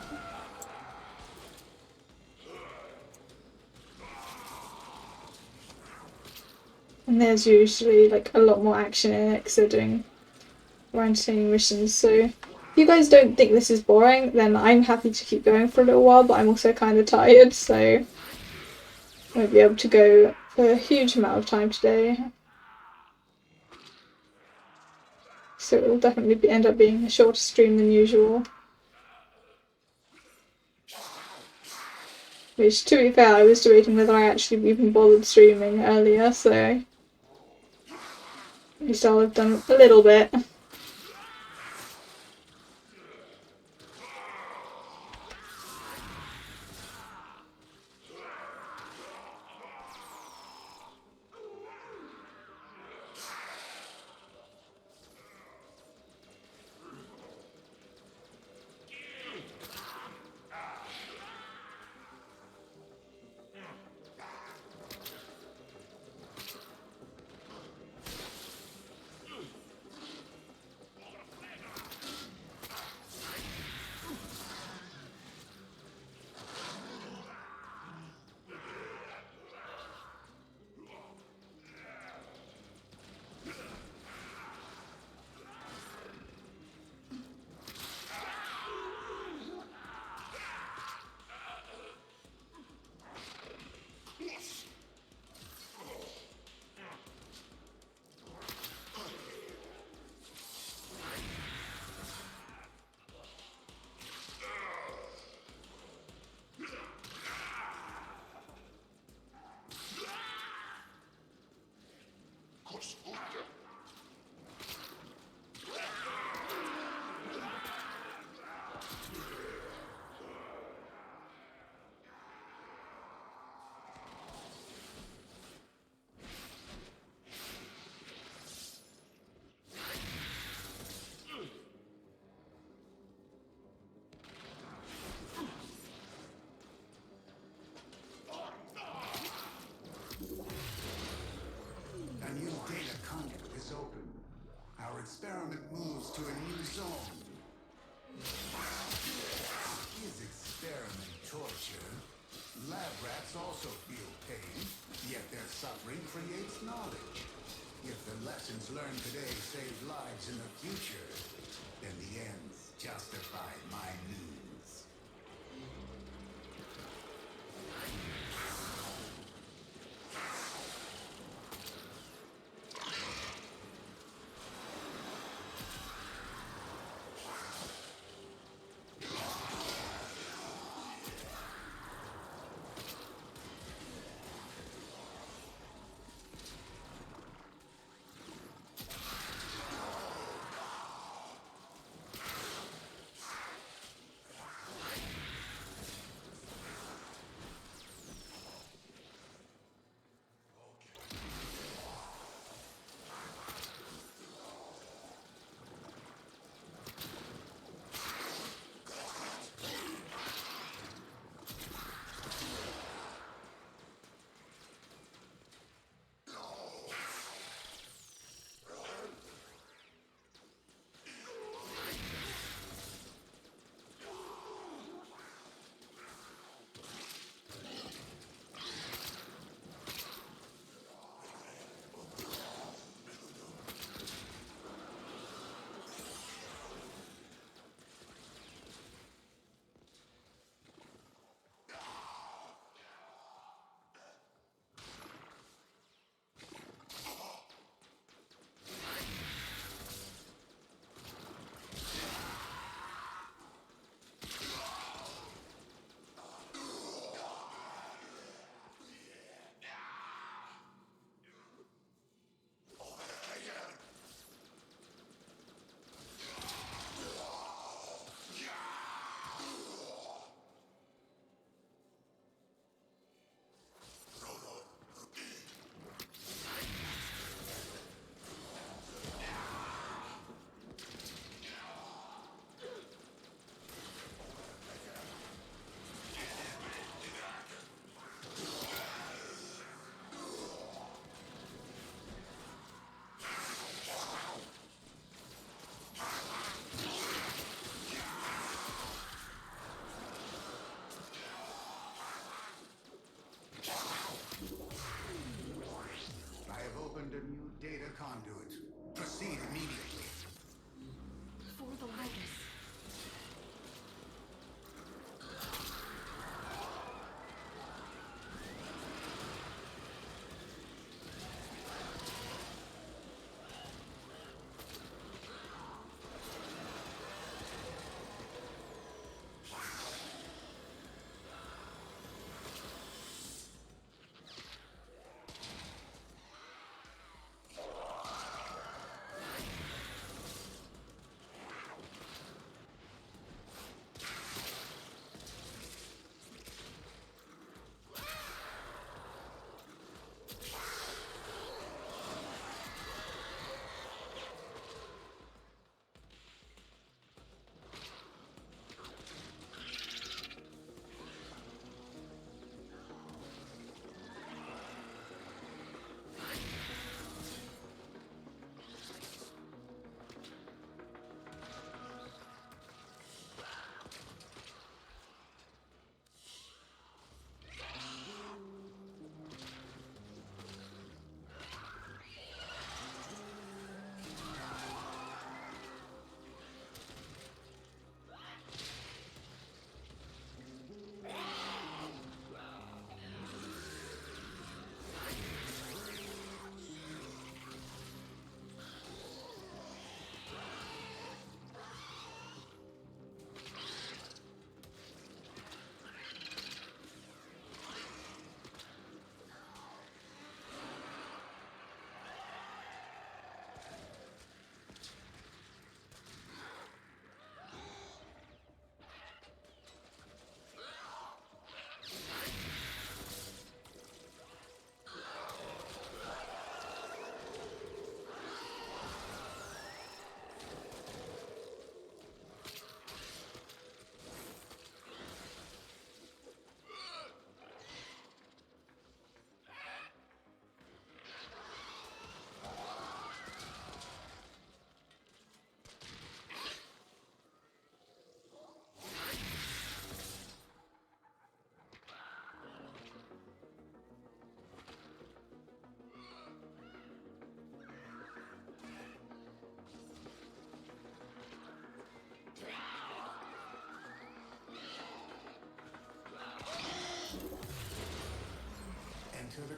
And there's usually a lot more action in it because they're doing more entertaining missions. So if you guys don't think this is boring, then I'm happy to keep going for a little while, but I'm also kind of tired, so I won't be able to go for a huge amount of time today. So it will definitely end up being a shorter stream than usual. Which, to be fair, I was debating whether I actually even bothered streaming earlier, so at least I'll have done a little bit. Suffering creates knowledge. If the lessons learned today save lives in the future, then the ends justify my means.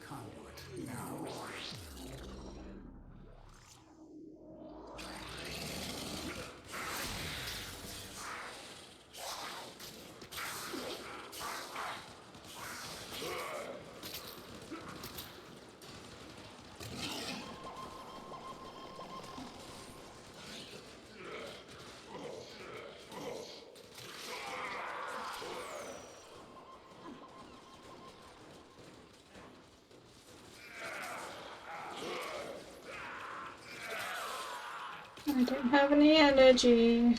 conduit now. I don't have any energy.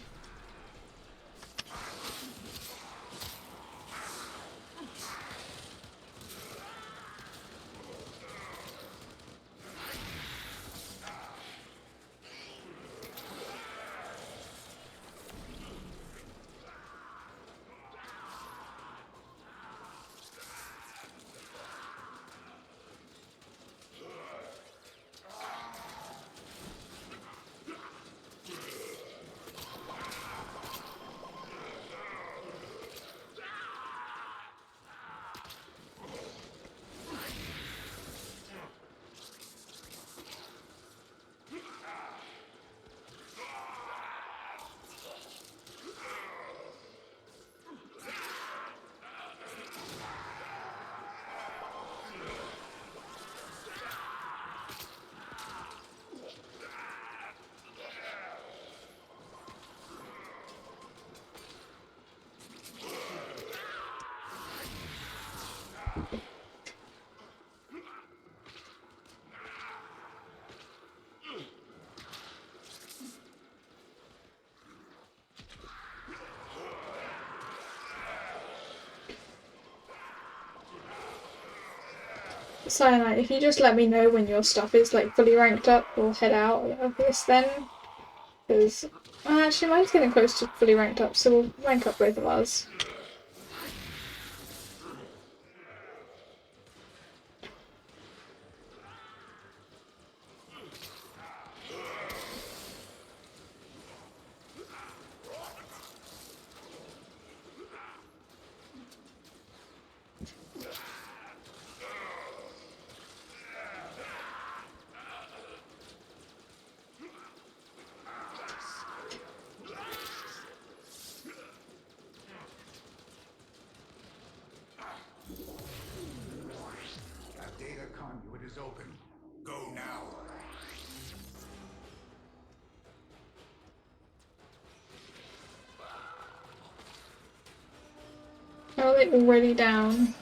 Cyanide, if you just let me know when your stuff is like fully ranked up, we'll head out of this then. Because actually mine's getting close to fully ranked up, so we'll rank up both of ours. Is open. Go now. Are they already down?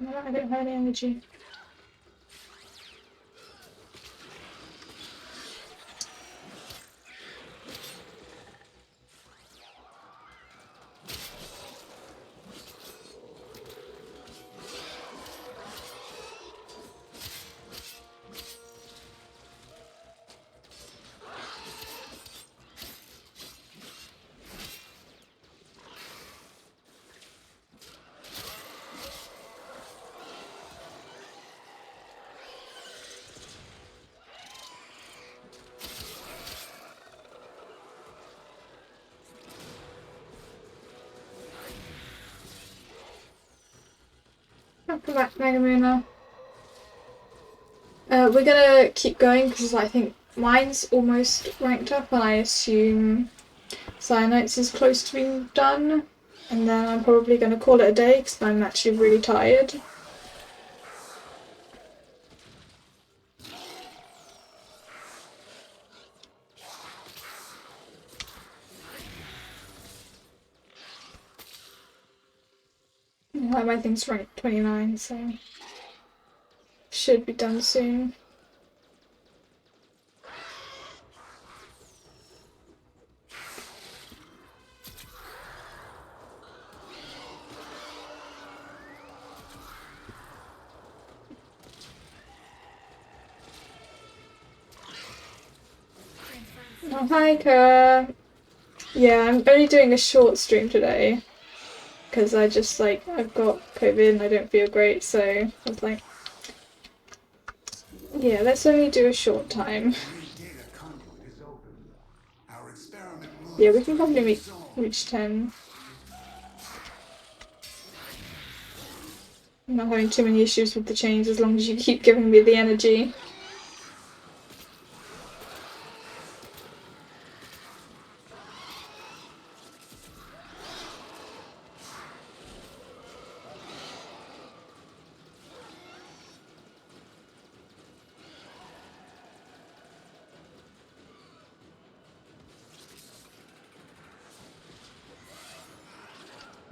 No, I don't have any energy. Welcome back, Megamuna. We're gonna keep going because I think mine's almost ranked up and I assume Cyanide's is close to being done. And then I'm probably gonna call it a day because I'm actually really tired. My thing's ranked 29, so should be done soon. Oh, hi, Khora. Yeah, I'm only doing a short stream today because I just I've got COVID and I don't feel great, so I was like, yeah, let's only do a short time. Data conduit is open. Our experiment Yeah, moves we can to a probably new zone. reach 10. I'm not having too many issues with the chains as long as you keep giving me the energy.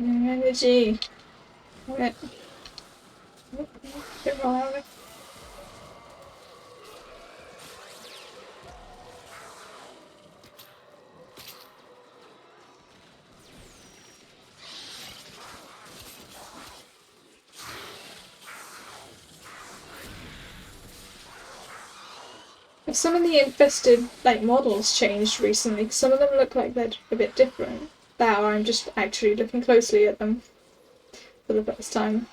Energy. Right. Bit more out of it. Some of the infested models changed recently. Some of them look like they're a bit different. That or I'm just actually looking closely at them for the first time.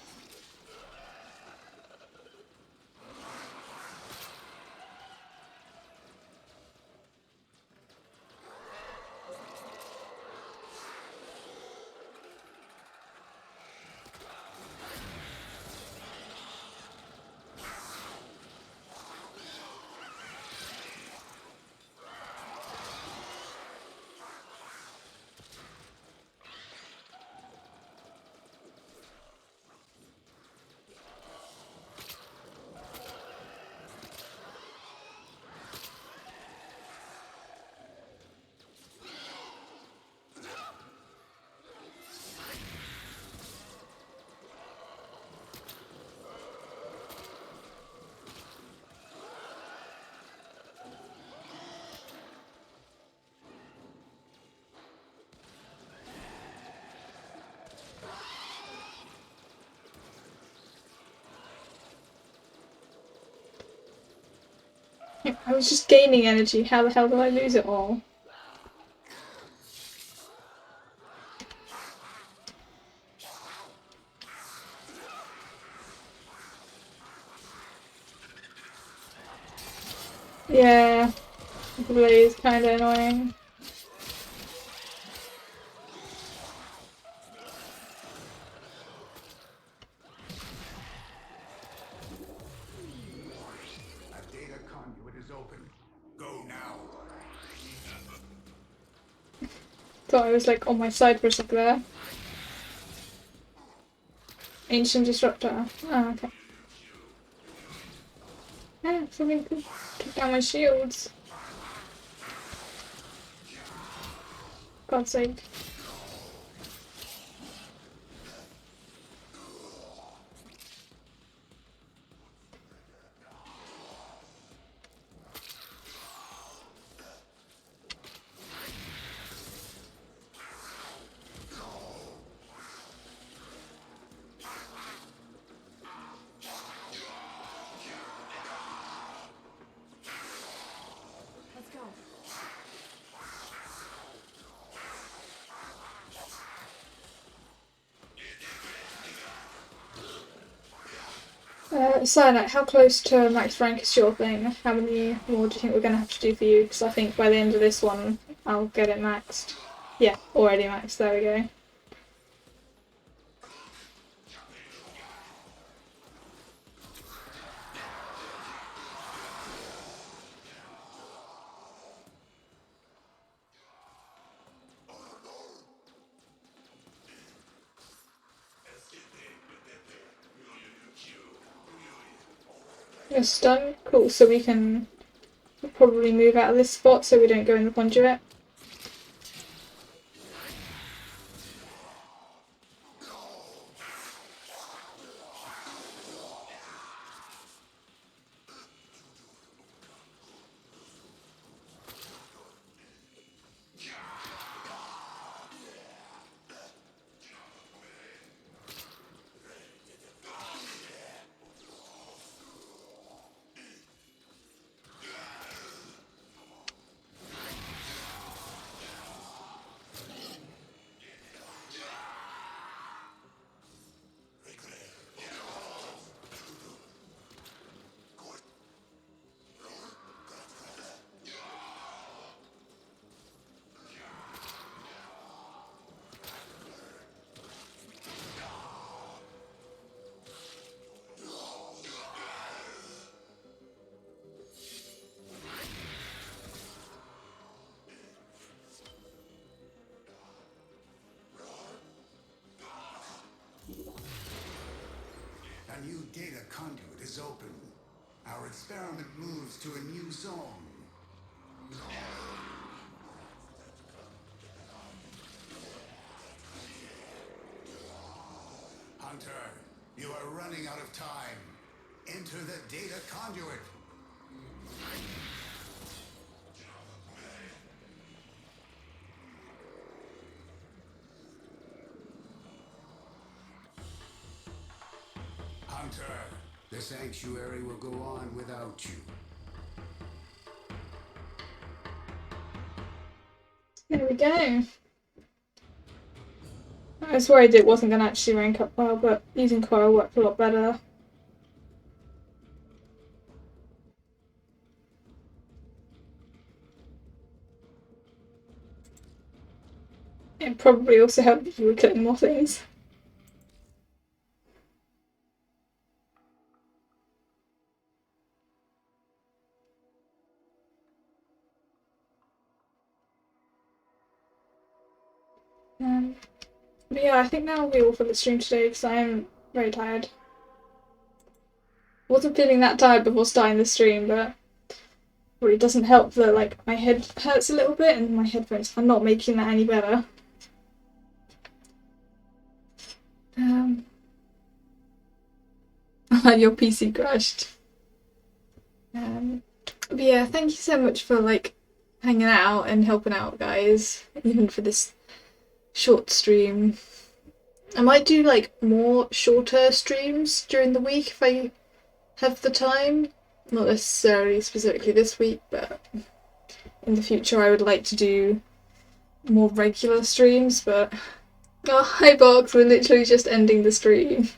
I was just gaining energy. How the hell did I lose it all? Yeah, the blaze kinda annoying. A data conduit is open. Go now. Thought I was on my side for a sec there. Ancient Disruptor. Oh, okay. Yeah, something took down my shields. God's sake. Let's go. Cyanite, how close to max rank is your thing? How many more do you think we're going to have to do for you? Because I think by the end of this one, I'll get it maxed. Yeah, already maxed. There we go. You're stunned? Cool, so we can probably move out of this spot so we don't go in the conduit. data conduit is open. Our experiment moves to a new zone. Hunter, you are running out of time. Enter the data conduit. Hunter, the sanctuary will go on without you. There we go. I was worried it wasn't going to actually rank up well, but using khora worked a lot better. It probably also helped if you were killing more things. But yeah, I think that will be all for the stream today because I am very tired. Wasn't feeling that tired before starting the stream, but really doesn't help that like my head hurts a little bit and my headphones are not making that any better. Your PC crashed. But yeah, thank you so much for like hanging out and helping out, guys, even for this short stream. I might do like more shorter streams during the week if I have the time. Not necessarily specifically this week, but in the future I would like to do more regular streams, but oh, hi Box, we're literally just ending the stream.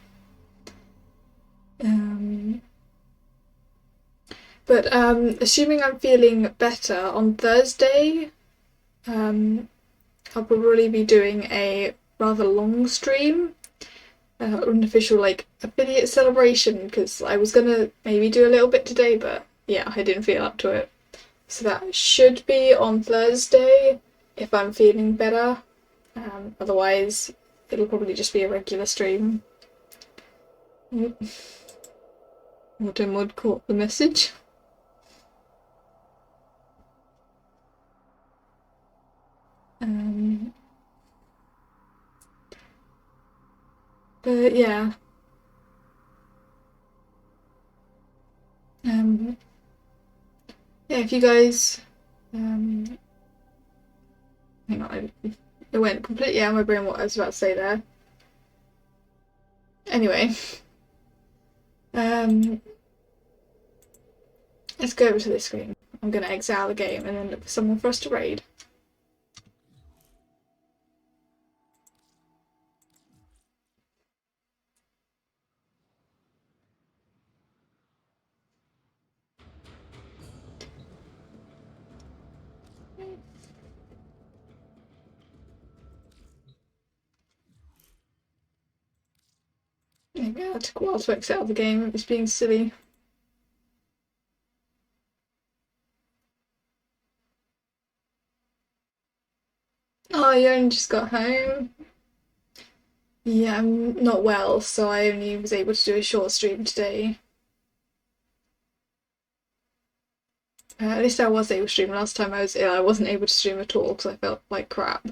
But assuming I'm feeling better on Thursday, I'll probably be doing a rather long stream, an official like affiliate celebration, because I was gonna maybe do a little bit today, but yeah, I didn't feel up to it. So that should be on Thursday if I'm feeling better. Otherwise, it'll probably just be a regular stream. Automod caught the message. But yeah. Yeah, if you guys hang on, it went completely out of my brain what I was about to say there. Anyway. Let's go over to this screen. I'm gonna exile the game and then look for someone for us to raid. Maybe I took a while to exit out of the game, it was being silly. Oh, you only just got home? Yeah, I'm not well, so I only was able to do a short stream today. At least I was able to stream. Last time I was ill, I wasn't able to stream at all because I felt like crap.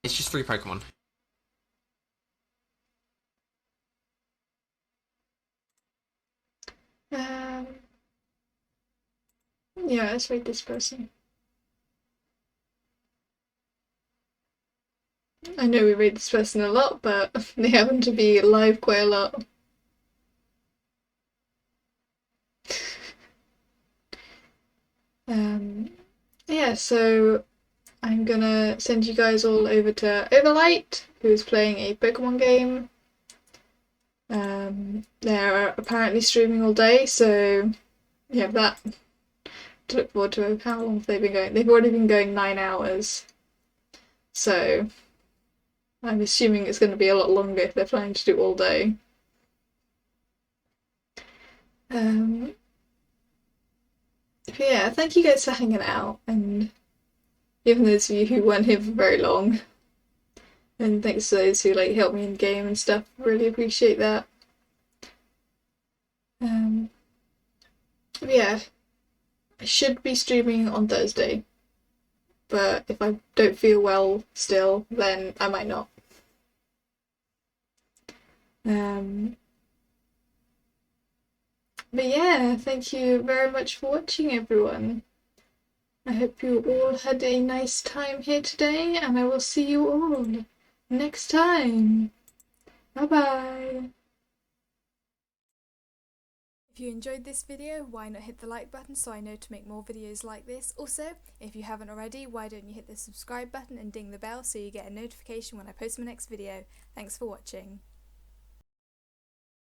It's just 3 Pokemon. Yeah, let's rate this person. I know we rate this person a lot, but they happen to be live quite a lot. Yeah, so I'm gonna send you guys all over to Overlight, who's playing a Pokemon game. They're apparently streaming all day, so you have that to look forward to. How long have they been going? They've already been going 9 hours. So I'm assuming it's going to be a lot longer if they're planning to do all day. But yeah, thank you guys for hanging out, and even those of you who weren't here for very long. And thanks to those who like help me in game and stuff. Really appreciate that. Yeah, I should be streaming on Thursday, but if I don't feel well still, then I might not. But yeah, thank you very much for watching, everyone. I hope you all had a nice time here today, and I will see you all next time. Bye bye. If you enjoyed this video, why not hit the like button so I know to make more videos like this. Also, if you haven't already, why don't you hit the subscribe button and ding the bell so you get a notification when I post my next video. Thanks for watching.